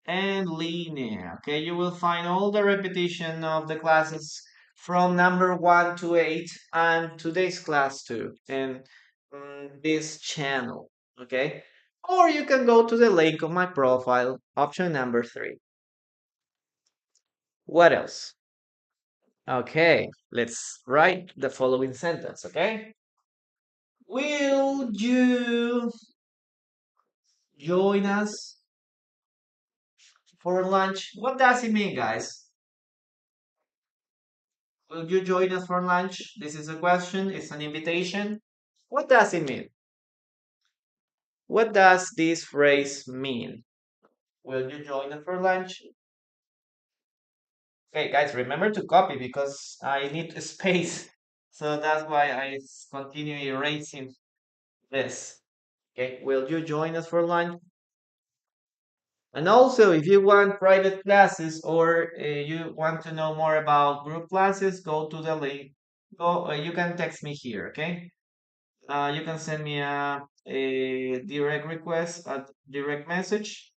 and Linea. Okay, you will find all the repetition of the classes from number 1 to 8 and today's class too, and this channel. Okay, or you can go to the link of my profile, option number 3. What else? Okay, let's write the following sentence. Okay, will you join us for lunch? What does it mean, guys? Will you join us for lunch? This is a question, it's an invitation. What does it mean? What does this phrase mean? Will you join us for lunch? Okay, guys, remember to copy because I need space. So that's why continue erasing this. Okay, will you join us for lunch? And also, if you want private classes or you want to know more about group classes, go to the link. Go, you can text me here, okay? You can send me a direct request, a direct message,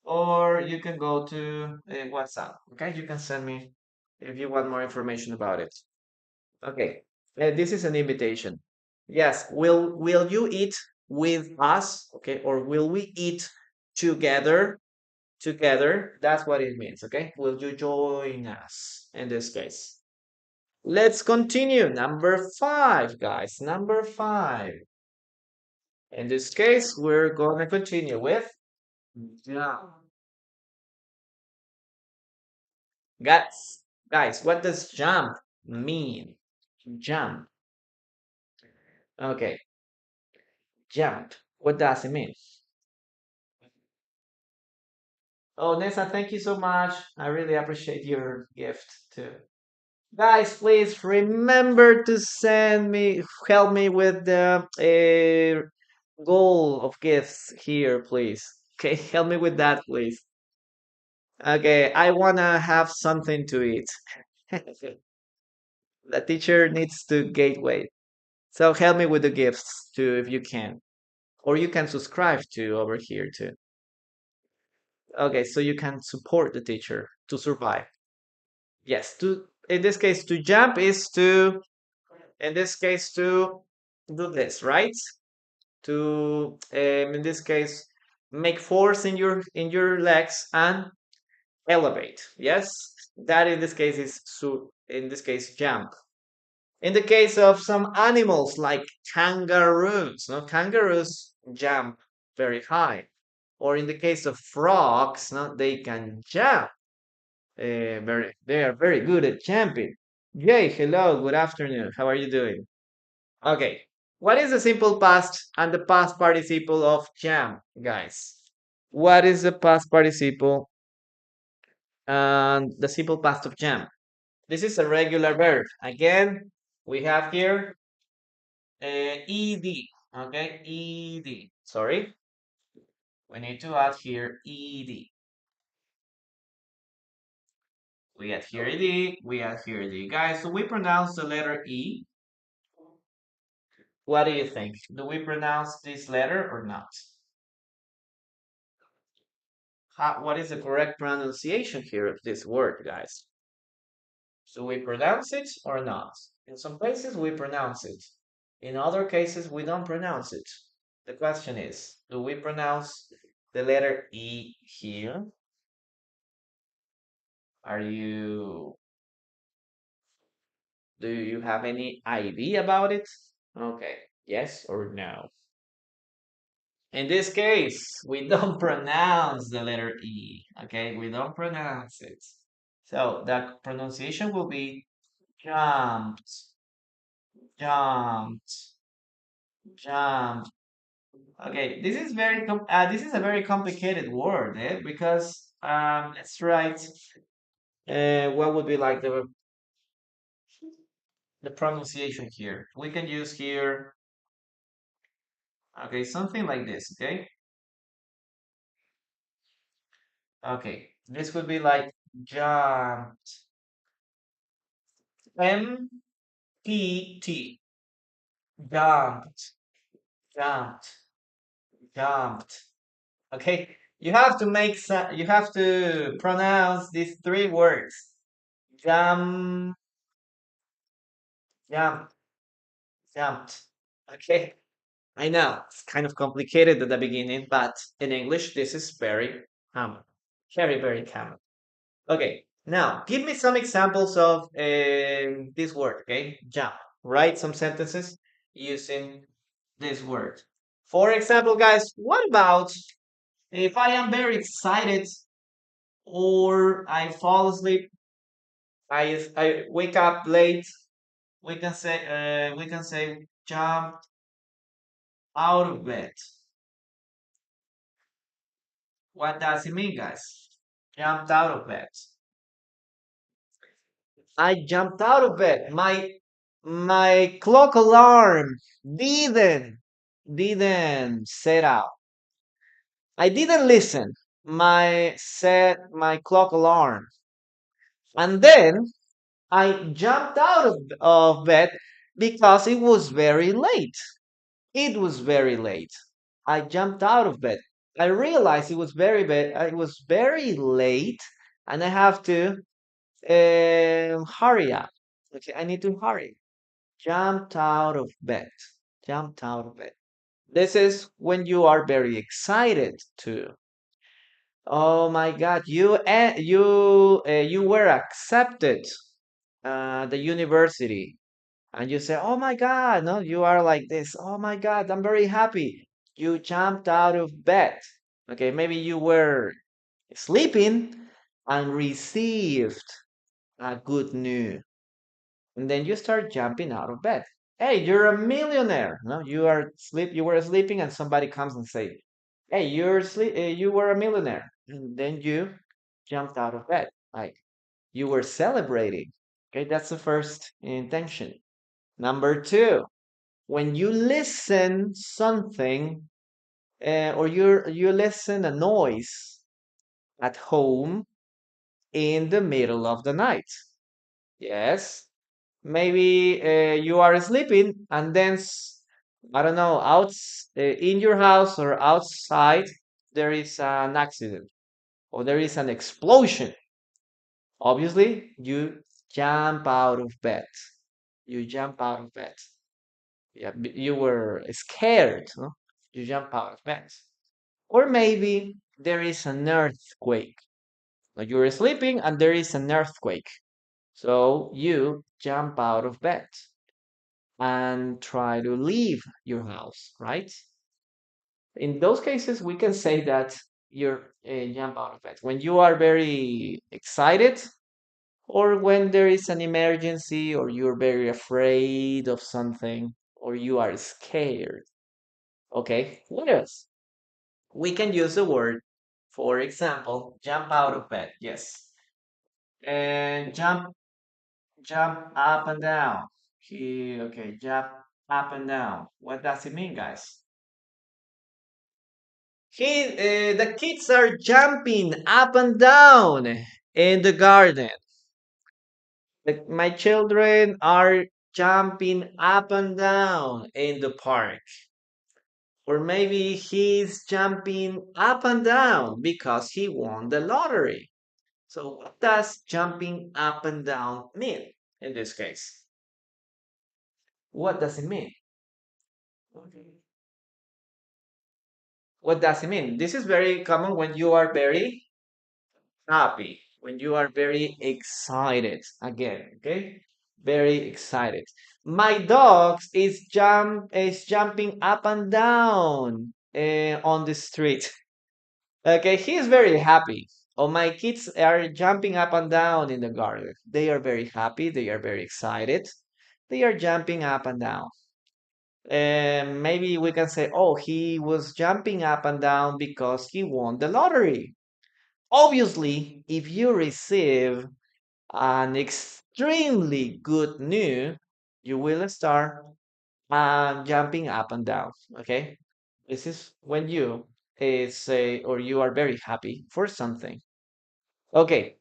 or you can go to WhatsApp. Okay, you can send me if you want more information about it. Okay, this is an invitation. Yes, will you eat with us? Okay, or will we eat together? Together, that's what it means. Okay, will you join us in this case? Let's continue. Number 5, guys. Number 5. In this case, we're going to continue with jump. Guys, what does jump mean? Jump. Okay, jump. What does it mean? Oh, Nessa, thank you so much. I really appreciate your gift too. Guys, please remember to help me with the goal of gifts here, please. Okay, help me with that, please. Okay, I wanna have something to eat. The teacher needs to gateway. So help me with the gifts too, if you can. Or you can subscribe to over here too. Okay, so you can support the teacher to survive. Yes, to in this case to jump is to in this case to do this, right? To in this case make force in your legs and elevate. Yes, that in this case is in this case jump. In the case of some animals like kangaroos, no, kangaroos jump very high. Or in the case of frogs, no, they can jump. They are very good at jumping. Jay, hello, good afternoon. How are you doing? Okay. What is the simple past and the past participle of jam, guys? What is the past participle and the simple past of jam? This is a regular verb. Again, we have here ed. Okay, ed. Sorry, we need to add here ed. We add here ed. We add here ed. Guys, do we pronounce the letter e? What do you think? Do we pronounce this letter or not? What is the correct pronunciation here of this word, guys? Do we pronounce it or not? In some places we pronounce it. In other cases we don't pronounce it. The question is, do we pronounce the letter E here? Are you, do you have any idea about it? Okay, yes or no? In this case, we don't pronounce the letter E, okay? We don't pronounce it. So the pronunciation will be jumped, jumped, jumped. Okay, this is a very complicated word, because let's write what would be like the pronunciation here. We can use here, okay, something like this, okay? Okay, this would be like jumped, M-P-T, jumped, jumped, jumped. Okay, you have to pronounce these three words. Jump, jump, jumped. Okay, I know it's kind of complicated at the beginning, but in English this is very common, very common. Okay, now give me some examples of this word. Okay, jump. Write some sentences using this word. For example, guys, what about if I am very excited or I fall asleep, I wake up late, we can say jump out of bed. What does it mean, guys? Jumped out of bed. I jumped out of bed. My clock alarm didn't set out. I didn't listen. My clock alarm. And then I jumped out of bed because it was very late. It was very late. I jumped out of bed. I realized it was very late and I have to hurry up. Okay, I need to hurry. Jumped out of bed. Jumped out of bed. This is when you are very excited too. Oh my God, you were accepted the university, and you say, "Oh my God, no, you are like this. Oh my God, I'm very happy." You jumped out of bed. Okay, maybe you were sleeping and received a good news. And then you start jumping out of bed. Hey, you're a millionaire. No, you were sleeping and somebody comes and say, "Hey, you were a millionaire." And then you jumped out of bed. Like you were celebrating. Okay, that's the first intention. Number two, when you listen something or you listen a noise at home in the middle of the night. Yes, maybe you are sleeping and then I don't know, in your house or outside there is an accident or there is an explosion. Obviously, you jump out of bed. You jump out of bed. Yeah, you were scared, no? You jump out of bed. Or maybe there is an earthquake. Like you're sleeping and there is an earthquake. So you jump out of bed and try to leave your house, right? In those cases, we can say that you're jump out of bed when you are very excited or when there is an emergency, or you're very afraid of something, or you are scared. Okay, what else? We can use the word, for example, jump out of bed. Yes. And jump up and down. Okay, jump up and down. What does it mean, guys? The kids are jumping up and down in the garden. My children are jumping up and down in the park. Or maybe he's jumping up and down because he won the lottery. So, what does jumping up and down mean in this case? What does it mean? Okay. What does it mean? This is very common when you are very happy, when you are very excited. Again, okay? Very excited. My dog is jumping up and down on the street. Okay, he is very happy. Oh, my kids are jumping up and down in the garden. They are very happy. They are very excited. They are jumping up and down. And maybe we can say, oh, he was jumping up and down because he won the lottery. Obviously, if you receive an extremely good news, you will start jumping up and down. Okay, this is when you say or you are very happy for something. Okay,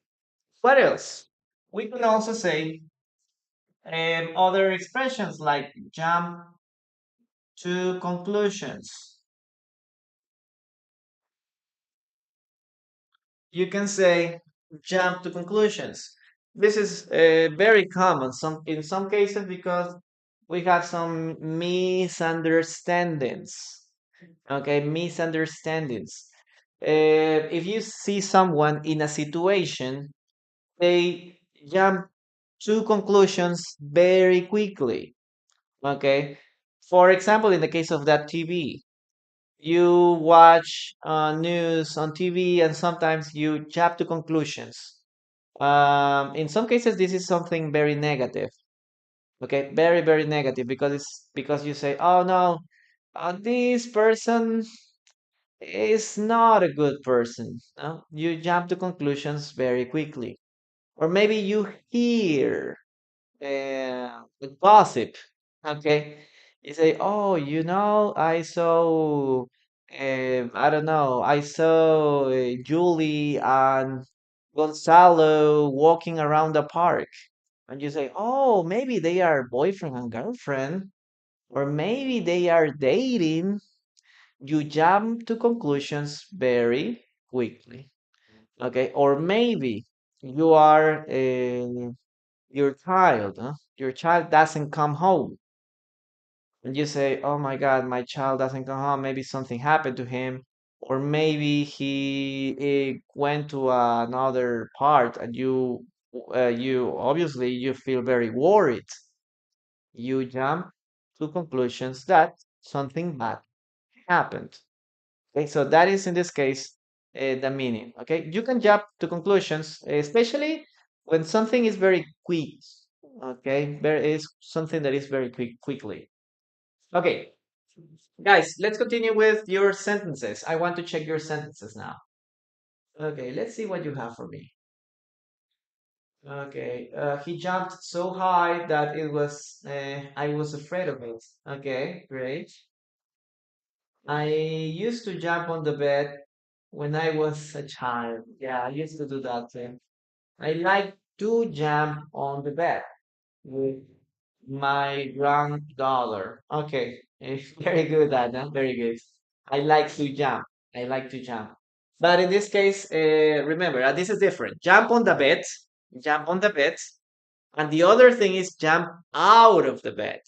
what else? We can also say other expressions like jump to conclusions. You can say jump to conclusions. This is very common in some cases because we have some misunderstandings. Okay, misunderstandings. If you see someone in a situation, they jump to conclusions very quickly. Okay, for example, in the case of that TV, you watch news on TV and sometimes you jump to conclusions. In some cases, this is something very negative. Okay, very, very negative because it's because you say, oh no, this person is not a good person. No? You jump to conclusions very quickly. Or maybe you hear gossip. Okay, you say, "Oh, I saw, I don't know, I saw Julie and Gonzalo walking around the park," and you say, "Oh, maybe they are boyfriend and girlfriend, or maybe they are dating." You jump to conclusions very quickly. Okay, or maybe you are your child, huh? Your child doesn't come home. And you say, oh my God, my child doesn't come home. Maybe something happened to him. Or maybe he went to another part and you obviously you feel very worried. You jump to conclusions that something bad happened. Okay, so that is in this case the meaning. Okay, you can jump to conclusions, especially when something is very quick. Okay, there is something that is very quickly. Okay, guys, let's continue with your sentences. I want to check your sentences now. Okay, let's see what you have for me. Okay, he jumped so high that I was afraid of it. Okay, great. I used to jump on the bed when I was a child. Yeah, I used to do that too. I like to jump on the bed with my granddaughter. Okay, very good, Anna. Very good. I like to jump. I like to jump. But in this case, remember, this is different. Jump on the bed, and the other thing is jump out of the bed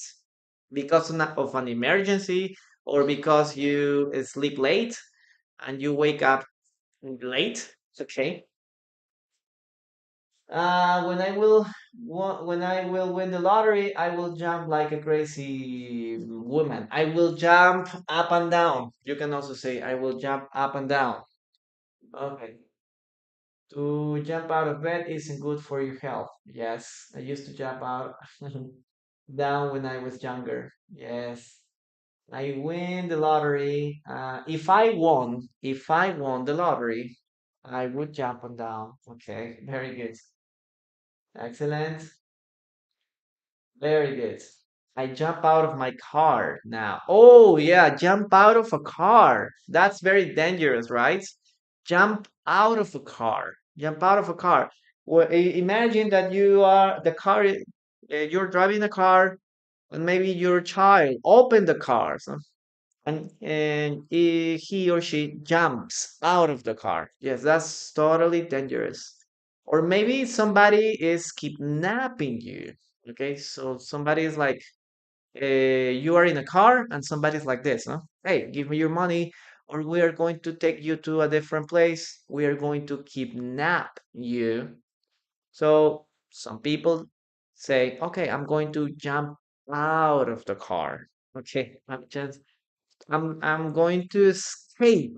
because of an emergency or because you sleep late and you wake up late. Okay. When I will win the lottery, I will jump like a crazy woman. I will jump up and down. You can also say I will jump up and down. Okay. To jump out of bed isn't good for your health. Yes, I used to jump out down when I was younger. Yes, I win the lottery. If I won the lottery, I would jump on down. Okay, very good. Excellent. Very good. I jump out of my car now. Oh, yeah, jump out of a car. That's very dangerous, right? Jump out of a car. Jump out of a car. Well, imagine that you're driving a car, and maybe your child open the car, so, and he or she jumps out of the car. Yes, that's totally dangerous. Or maybe somebody is kidnapping you. Okay, so somebody is like, you are in a car and somebody's like this, no? Hey, give me your money, or we are going to take you to a different place. We are going to kidnap you. So some people say, okay, I'm going to jump out of the car. Okay, I'm going to escape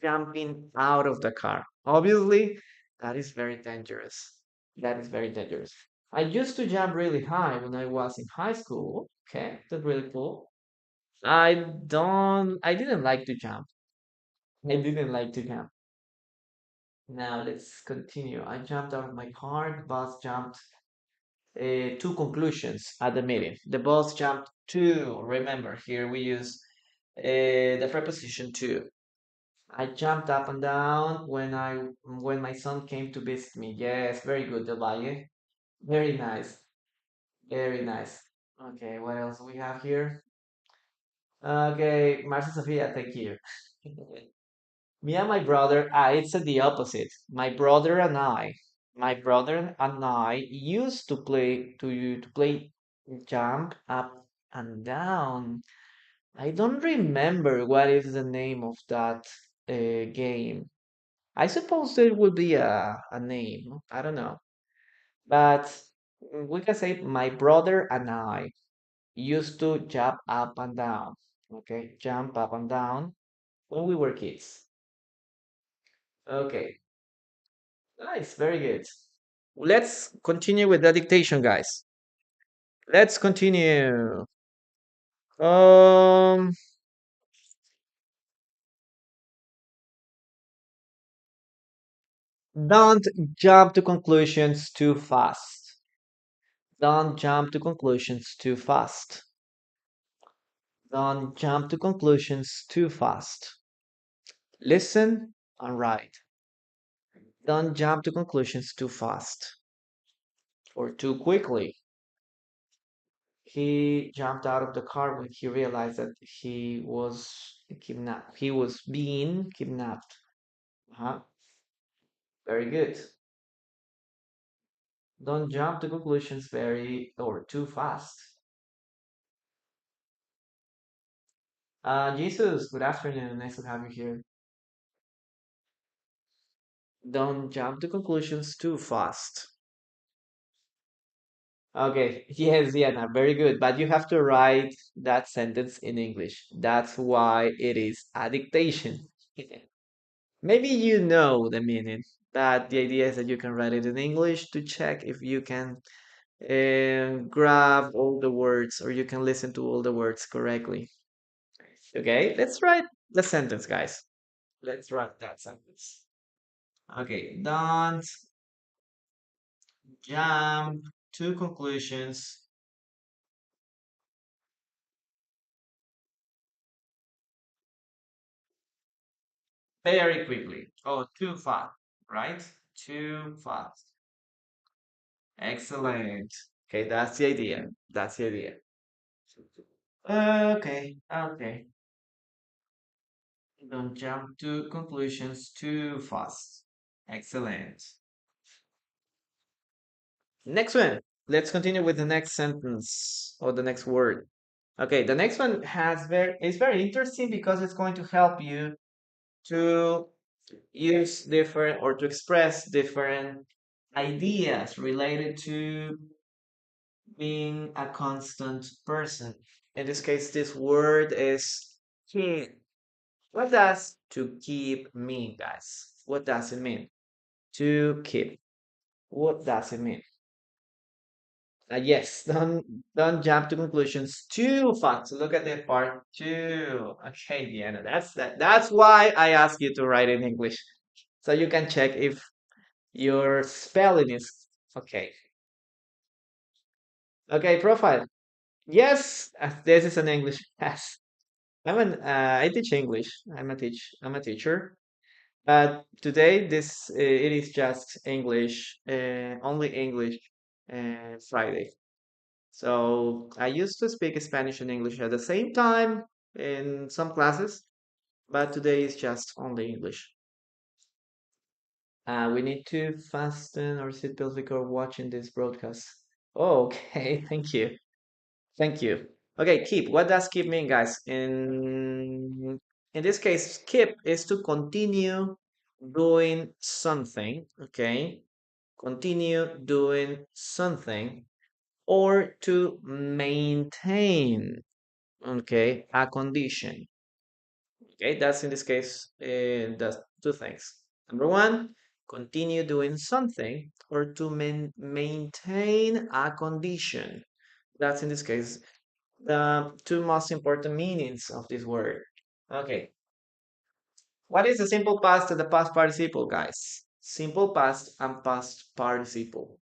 jumping out of the car. Obviously, that is very dangerous. That is very dangerous. I used to jump really high when I was in high school. Okay, that's really cool. I didn't like to jump. I didn't like to jump. Now let's continue. I jumped out of my car. The bus jumped two conclusions at the meeting. The bus jumped two. Remember, here we use the preposition to. I jumped up and down when my son came to visit me. Yes, very good, Del Valle. Very nice. Very nice. Okay, what else we have here? Okay, Marcia Sofia, thank you. Me and my brother, it's the opposite. My brother and I used to play jump up and down. I don't remember what is the name of that game. I suppose there will be a name. I don't know. But we can say my brother and I used to jump up and down. Okay, jump up and down when we were kids. Okay, nice, very good. Let's continue with the dictation, guys. Let's continue. Um, don't jump to conclusions too fast. Don't jump to conclusions too fast. Don't jump to conclusions too fast. Listen and write. Don't jump to conclusions too fast or too quickly. He jumped out of the car when he realized that he was kidnapped. He was being kidnapped. Uh-huh. Very good. Don't jump to conclusions very or too fast. Jesus, good afternoon. Nice to have you here. Don't jump to conclusions too fast. Okay, yes, Diana, very good. But you have to write that sentence in English. That's why it is a dictation. Maybe you know the meaning, but the idea is that you can write it in English to check if you can grab all the words or you can listen to all the words correctly. Okay, let's write the sentence, guys. Let's write that sentence. Okay, don't jump to conclusions very quickly. Oh, too fast, right? Too fast. Excellent. Okay, that's the idea. That's the idea. Okay, okay. Don't jump to conclusions too fast. Excellent. Next one. Let's continue with the next sentence or the next word. Okay, the next one is very interesting because it's going to help you to use different or to express different ideas related to being a constant person. In this case, this word is keep. What does to keep mean, guys? What does it mean? To keep. What does it mean? Yes, don't jump to conclusions too fast. Look at that part too. Okay, Diana, that's why I ask you to write in English. So you can check if your spelling is okay. Okay, profile. Yes, this is an English class. I teach English. I'm a teacher. But today it is just English, only English Friday. So I used to speak Spanish and English at the same time in some classes, but today is just only English. We need to fasten our seatbelts before watching this broadcast. Oh, okay, thank you. Thank you. Okay, keep. What does keep mean, guys? In this case, keep is to continue doing something, okay? Continue doing something or to maintain, okay, a condition. Okay, that's in this case, that's two things. Number one, continue doing something or to maintain a condition. That's in this case the two most important meanings of this word. Okay, what is the simple past and the past participle, guys? Simple past and past participle.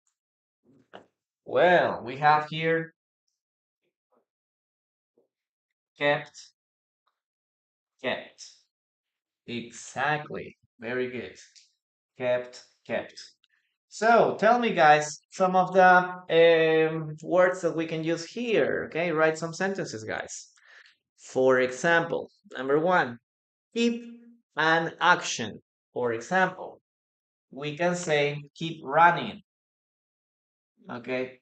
Well, we have here kept, kept. Exactly. Very good. Kept, kept. So tell me, guys, some of the words that we can use here. Okay, write some sentences, guys. For example, number one, keep an action. For example, we can say keep running. Okay,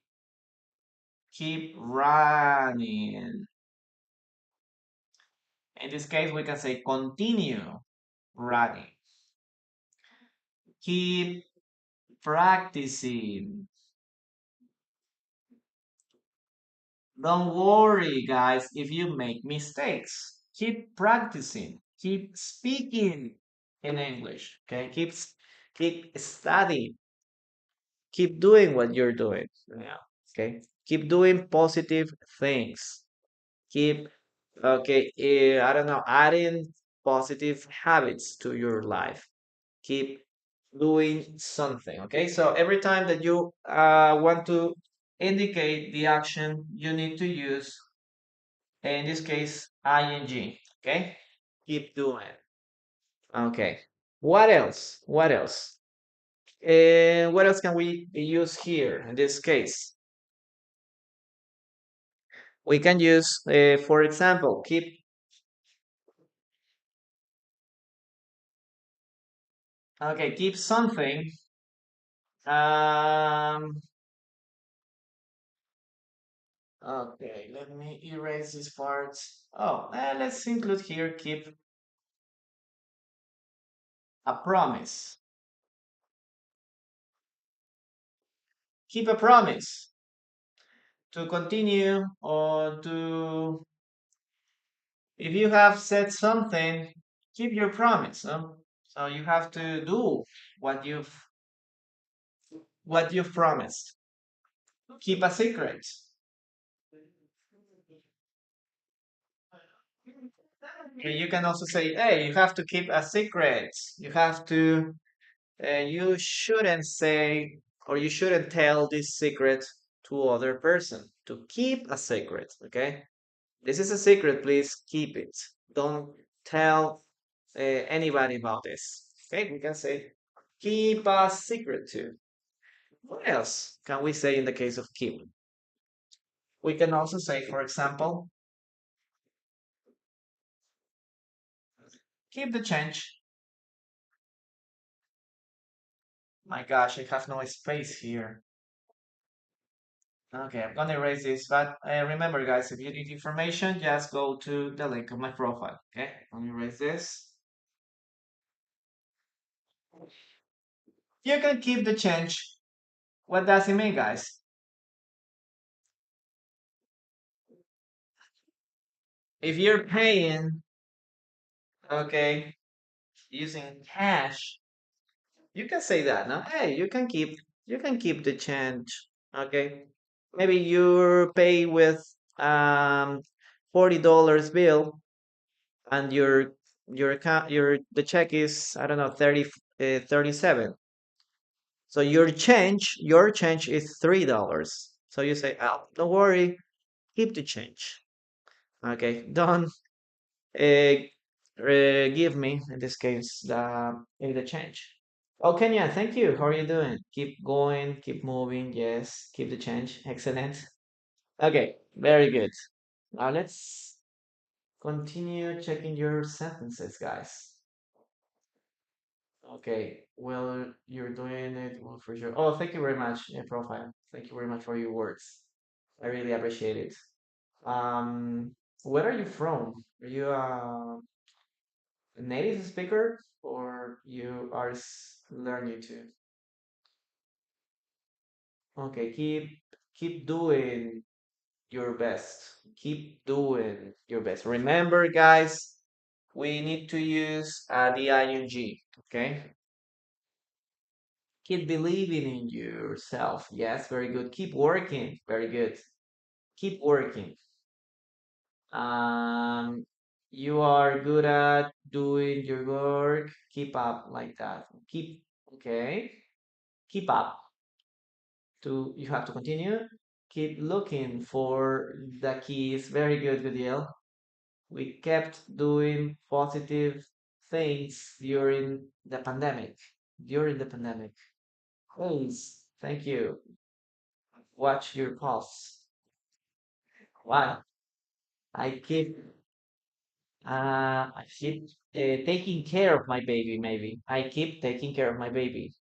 keep running. In this case, we can say continue running. Keep practicing. Don't worry, guys, if you make mistakes. Keep practicing. Keep speaking in English. Okay, keep studying. Keep doing what you're doing. Yeah. Okay. Keep doing positive things. Keep okay. I don't know, adding positive habits to your life. Keep doing something. Okay. So every time that you want to indicate the action, you need to use in this case ing. Okay. Keep doing. Okay. What else? What else? What else can we use here in this case? We can use, for example, keep. Okay, keep something. Um, okay, let me erase this part. Oh, let's include here keep a promise. Keep a promise to continue or to, if you have said something, keep your promise. No? So you have to do what you've promised. Keep a secret. Okay, you can also say, hey, you have to keep a secret. You have to you shouldn't say or you shouldn't tell this secret to other person to keep a secret, okay? This is a secret, please keep it. Don't tell anybody about this. Okay, we can say keep a secret too. What else can we say in the case of keep? We can also say, for example, keep the change. My gosh, I have no space here. Okay, I'm gonna erase this, but remember, guys, if you need information, just go to the link of my profile. Okay, let me erase this. You can keep the change. What does it mean, guys? If you're paying, okay, using cash, You can say that, no? Hey, you can keep the change. Okay. Maybe you pay with $40 bill and your account the check is I don't know 37. So your change is $3. So you say, oh, don't worry, keep the change. Okay, don't give me in this case the change. Oh, Kenya, thank you. How are you doing? Keep going, keep moving. Yes, keep the change. Excellent. Okay, very good. Now let's continue checking your sentences, guys. Okay, well, you're doing it well for sure. Oh, thank you very much, profile. Thank you very much for your words. I really appreciate it. Um, where are you from? Are you a native speaker or you are learning to? Okay, keep doing your best. Keep doing your best. Remember, guys, we need to use the ing. Okay, keep believing in yourself. Yes, very good. Keep working. Very good. Keep working. Um, you are good at doing your work. Keep up like that. Okay. Keep up. You have to continue. Keep looking for the keys. Very good, Goodyear. We kept doing positive things during the pandemic. During the pandemic. Please, thank you. Watch your pulse. Wow. I keep taking care of my baby, maybe. I keep taking care of my baby.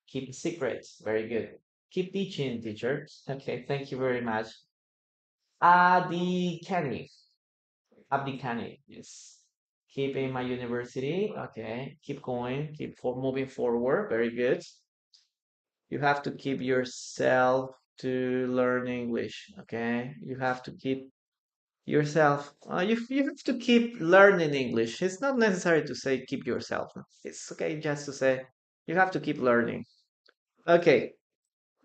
Keep secrets. Very good. Keep teaching, teacher. Okay, thank you very much. Abdikani. Abdikani. Yes. Keep in my university. Okay. Keep going. Moving forward. Very good. You have to keep yourself to learn English. Okay. You have to keep yourself. You have to keep learning English. It's not necessary to say keep yourself. It's okay just to say you have to keep learning. Okay.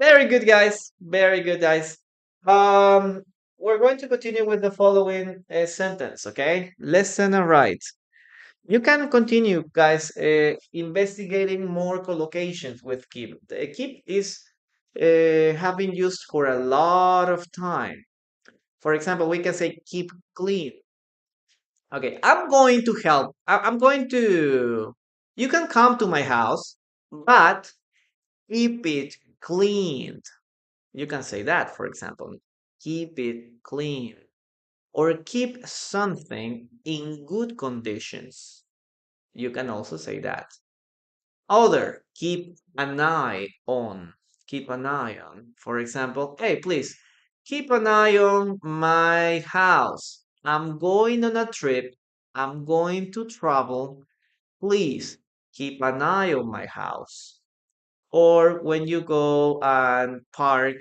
Very good, guys. Very good, guys. Um, we're going to continue with the following sentence. Okay. Listen and write. You can continue, guys, investigating more collocations with keep. Keep is have been used for a lot of time. For example, we can say keep clean. Okay, I'm going to help. I'm going to. You can come to my house, but keep it clean. You can say that, for example. Keep it clean. Or keep something in good conditions. You can also say that. Other, keep an eye on. Keep an eye on. For example, hey, please keep an eye on my house. I'm going on a trip. I'm going to travel. Please keep an eye on my house. Or when you go and park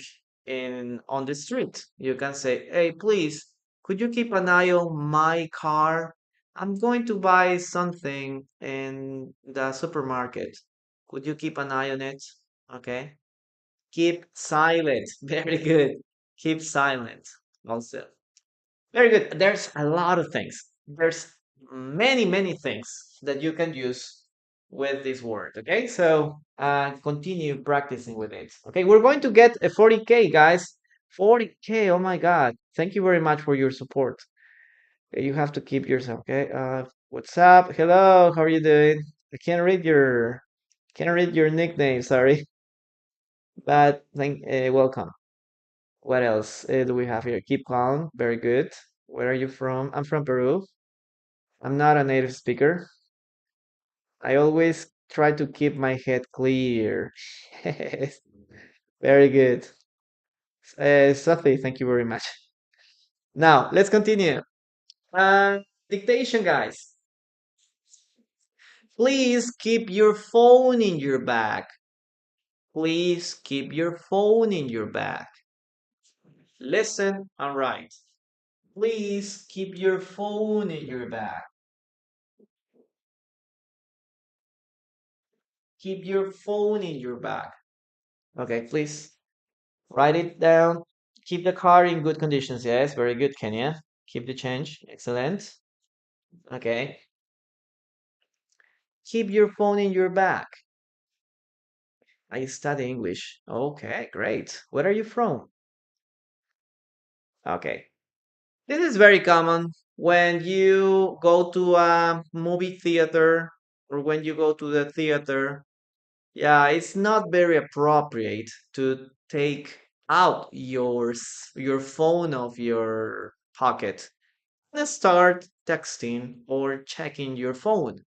in on the street, you can say, "Hey, please, could you keep an eye on my car? I'm going to buy something in the supermarket. Could you keep an eye on it?" Okay. Keep silent. Very good. Keep silent. Also. Very good. There's a lot of things. There's many, many things that you can use with this word. Okay, so continue practicing with it. Okay, we're going to get a 40K, guys. 40K. Oh my God. Thank you very much for your support. Okay, you have to keep yourself. Okay. What's up? Hello. How are you doing? I can't read your nickname. Sorry, but welcome. What else do we have here? Keep calm. Very good. Where are you from? I'm from Peru. I'm not a native speaker. I always try to keep my head clear. Very good. Sophie, thank you very much. Now, let's continue. Uh, Dictation, guys. Please keep your phone in your bag. Please keep your phone in your bag. Listen and write. Please keep your phone in your bag. Keep your phone in your bag. Okay, please write it down. Keep the car in good conditions. Yes, very good, Kenya. Keep the change. Excellent. Okay. Keep your phone in your bag. I study English. Okay, great. Where are you from? Okay. This is very common when you go to a movie theater or when you go to the theater. Yeah, it's not very appropriate to take out your phone of your pocket and start texting or checking your phone.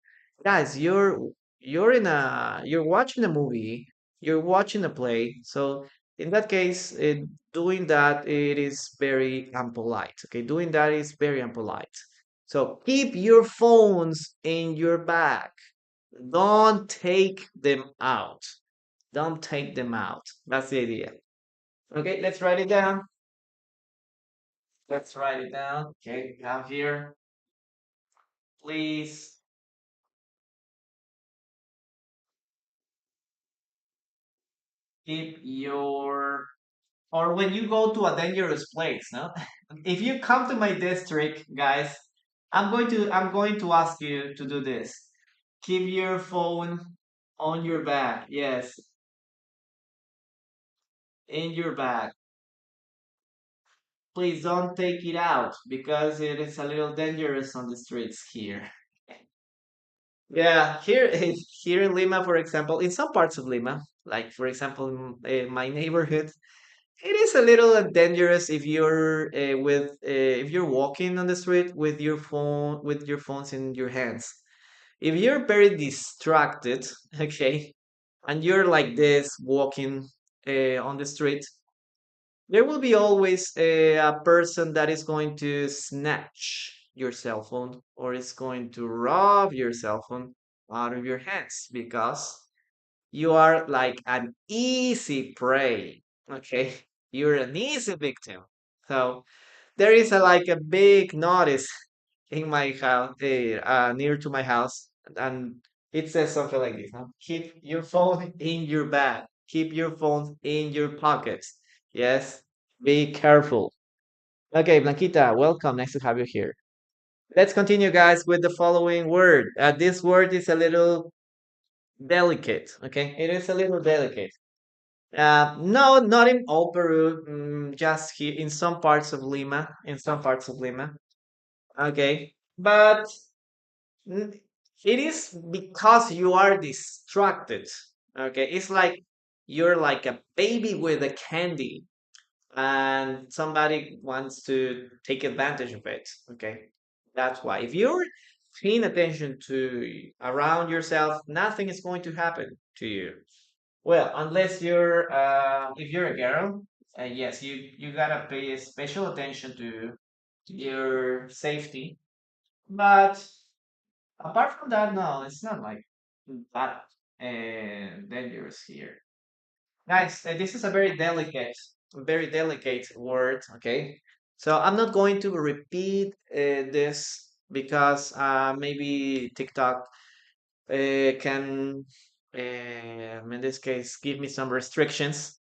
Guys, you're watching a movie, you're watching a play, so in that case, doing that it is very impolite. Okay, doing that is very impolite. So keep your phones in your bag. Don't take them out. Don't take them out. That's the idea. Okay, let's write it down. Let's write it down. Okay, we have here. Please keep your or when you go to a dangerous place, no? If you come to my district, guys, I'm going to ask you to do this. Keep your phone on your back. Yes, in your bag. Please don't take it out because it is a little dangerous on the streets here. Yeah, here here in Lima, for example, in some parts of Lima, like for example, in my neighborhood, it is a little dangerous if you're if you're walking on the street with your phones in your hands. If you're very distracted, okay, and you're like this walking on the street, there will be always a person that is going to snatch your cell phone or is going to rob your cell phone out of your hands because you are like an easy prey. Okay, you're an easy victim. So there is like a big notice in my house, near to my house, and it says something like this: huh? Keep your phone in your bag. Keep your phone in your pockets. Yes, be careful. Okay, Blanquita, welcome. Nice to have you here. Let's continue, guys, with the following word. This word is a little delicate. Okay, it is a little delicate. No, not in all Peru. Just here in some parts of Lima. In some parts of Lima. Okay, but mm, it is because you are distracted. Okay, it's like you're like a baby with a candy, and somebody wants to take advantage of it. Okay, that's why. If you're paying attention to around yourself, nothing is going to happen to you. Well, unless you're if you're a girl, yes, you gotta pay special attention to your safety. But apart from that, no, it's not like that dangerous here. Guys, this is a very delicate word. Okay, so I'm not going to repeat this because maybe TikTok can, in this case, give me some restrictions.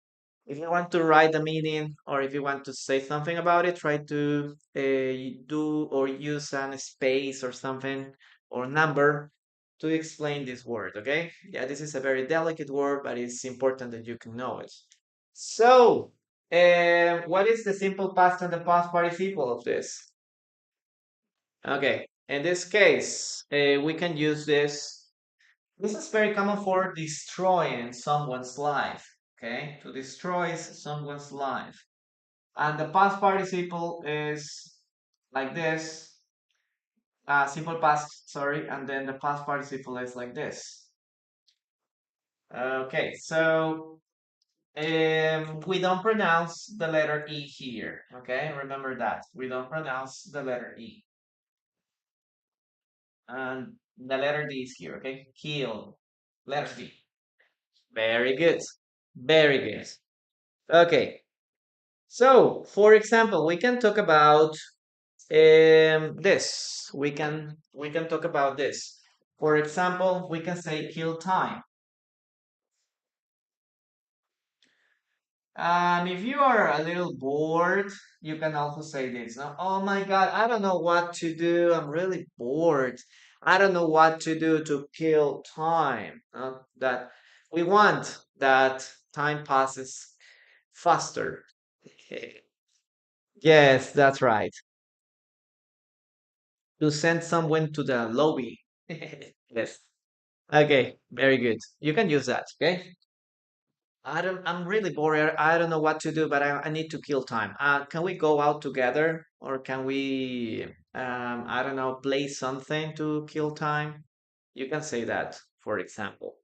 If you want to write the meaning or if you want to say something about it, try to do or use an space or something or number to explain this word, okay? Yeah, this is a very delicate word, but it's important that you can know it. So, what is the simple past and the past participle of this? Okay, in this case, we can use this. This is very common for destroying someone's life. Okay, to destroy someone's life. And the past participle is like this. Simple past, sorry, and then the past participle is like this. Okay, so we don't pronounce the letter E here. Okay, remember that. We don't pronounce the letter E. And the letter D is here, okay? Kill. Letter D. Very good. Very good. Okay. So, for example, we can talk about this. We can talk about this. For example, we can say kill time. If you are a little bored, you can also say this. No? Oh my God, I don't know what to do. I'm really bored. I don't know what to do to kill time. That we want that time passes faster. Yes, that's right. To send someone to the lobby. Yes. Okay, very good. You can use that, okay? I'm really bored. I don't know what to do, but I need to kill time. Can we go out together or can we, I don't know, play something to kill time? You can say that, for example.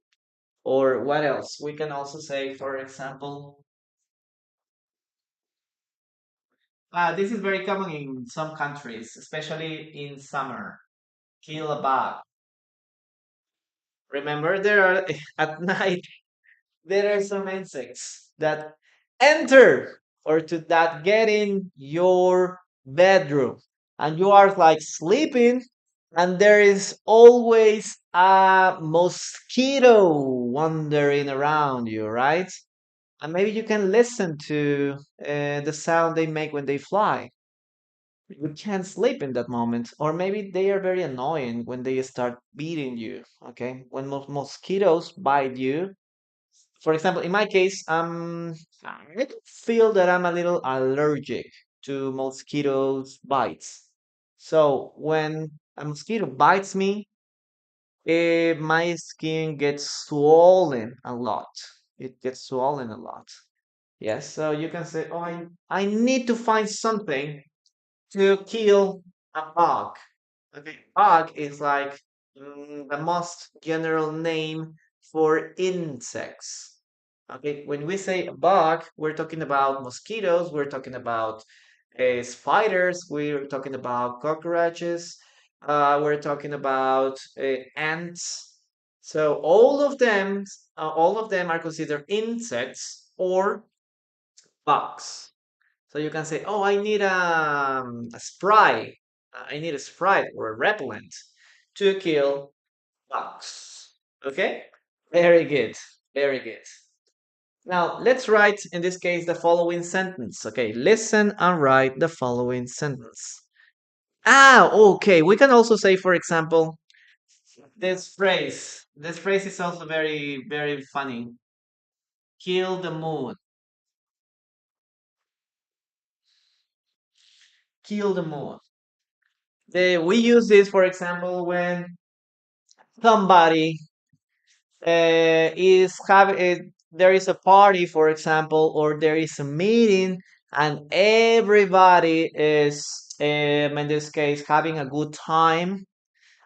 Or what else? We can also say, for example, this is very common in some countries, especially in summer. Kill a bug. Remember, there are at night there are some insects that enter or to that get in your bedroom and you are like sleeping and there is always a mosquito wandering around you, right? And maybe you can listen to the sound they make when they fly. You can't sleep in that moment, or maybe they are very annoying when they start beating you. Okay, when mosquitoes bite you, for example, in my case, I feel that I'm a little allergic to mosquitoes bites. So when a mosquito bites me, my skin gets swollen a lot. It gets swollen a lot. Yes, so you can say, oh, I need to find something to kill a bug. Okay, bug is like the most general name for insects. Okay, when we say a bug, we're talking about mosquitoes, we're talking about spiders, we're talking about cockroaches, we're talking about ants. So all of them are considered insects or bugs. So you can say, "Oh, I need a spray. I need a spray or a repellent to kill bugs." Okay? Very good. Very good. Now, let's write, in this case, the following sentence. Okay, listen and write the following sentence. Okay. We can also say, for example, this phrase. This phrase is also very, very funny. Kill the mood. Kill the mood. We use this, for example, when somebody is having there is a party, for example, or there is a meeting, and everybody is, in this case, having a good time.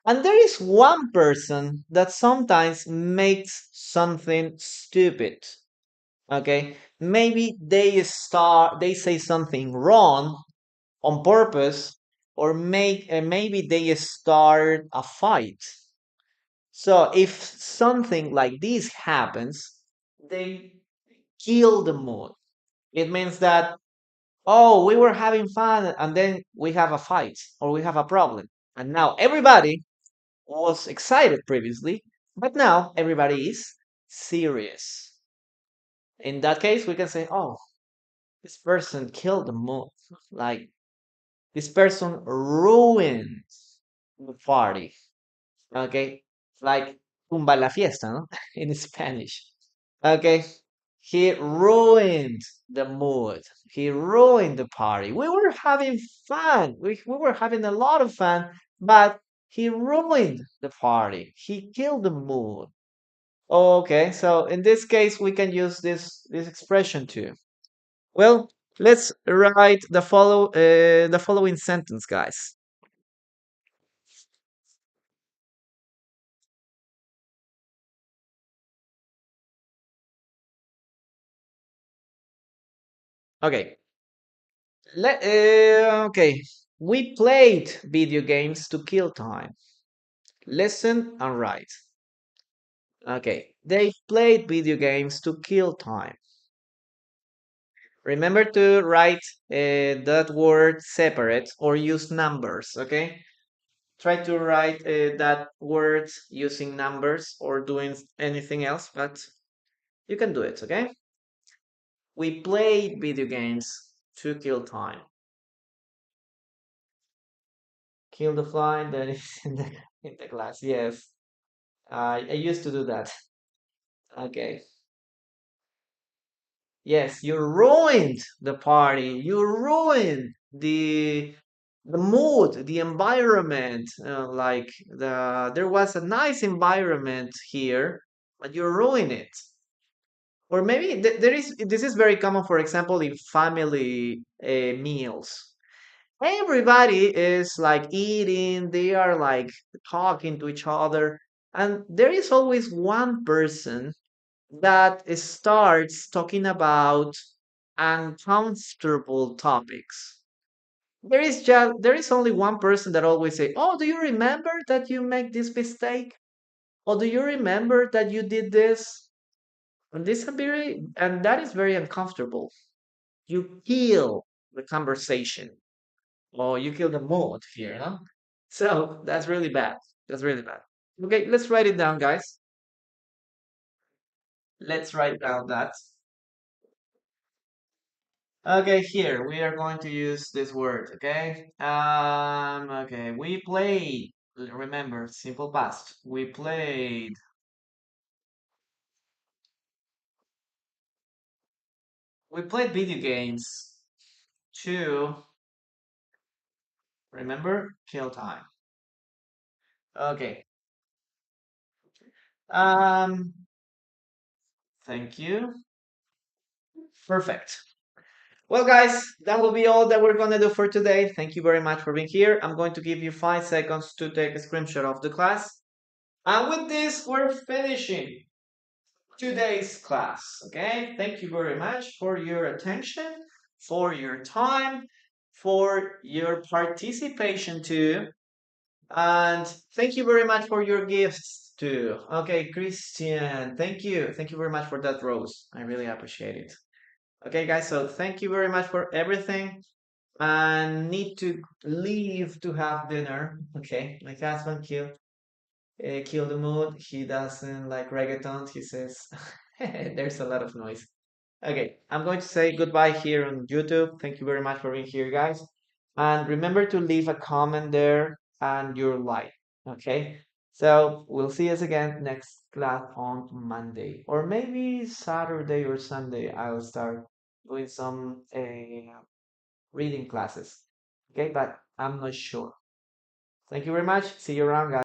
And there is one person that sometimes makes something stupid. Okay, maybe they say something wrong on purpose, or maybe they start a fight. So if something like this happens, they kill the mood. It means that, oh, we were having fun and then we have a fight or we have a problem. And now everybody was excited previously, but now everybody is serious. In that case, we can say, oh, this person killed the mood. Like, this person ruined the party. Okay, like tumba la fiesta, no? In Spanish. Okay, he ruined the mood. He ruined the party. We were having fun. We were having a lot of fun, but he ruined the party. He killed the mood. Okay, so in this case, we can use this expression too. Well, let's write the following sentence, guys. Okay, okay. We played video games to kill time. Listen and write. Okay, they played video games to kill time. Remember to write that word separate or use numbers, okay? Try to write that word using numbers or doing anything else, but you can do it, okay? We played video games to kill time. Kill the fly that is in the class. Yes, I used to do that. Okay. Yes, you ruined the party. You ruined the mood, the environment. Like there was a nice environment here, but you ruined it. Or maybe there is. This is very common, for example, in family meals. Everybody is like eating. They are like talking to each other, and there is always one person that starts talking about uncomfortable topics. There is only one person that always say, "Oh, do you remember that you make this mistake? Or do you remember that you did this?" And that is very uncomfortable. You kill the conversation or you kill the mood here, huh? So that's really bad. That's really bad. Okay, let's write it down, guys. Let's write down that. Okay, here we are going to use this word, okay? Okay, we played. Remember, simple past. We played. We played video games to, remember, kill time. Okay. Um, thank you. Perfect. Well, guys, that will be all that we're gonna do for today. Thank you very much for being here. I'm going to give you 5 seconds to take a screenshot of the class. And with this, we're finishing today's class. Okay, thank you very much for your attention, for your time, for your participation too, and thank you very much for your gifts too. Okay, Christian, thank you very much for that rose. I really appreciate it. Okay, guys, so thank you very much for everything. And need to leave to have dinner. Okay, my husband kill the mood. He doesn't like reggaeton. He says there's a lot of noise. Okay, I'm going to say goodbye here on YouTube. Thank you very much for being here, guys. And remember to leave a comment there and your like. Okay, so we'll see us again next class on Monday, or maybe Saturday or Sunday. I'll start doing some reading classes. Okay, but I'm not sure. Thank you very much. See you around, guys.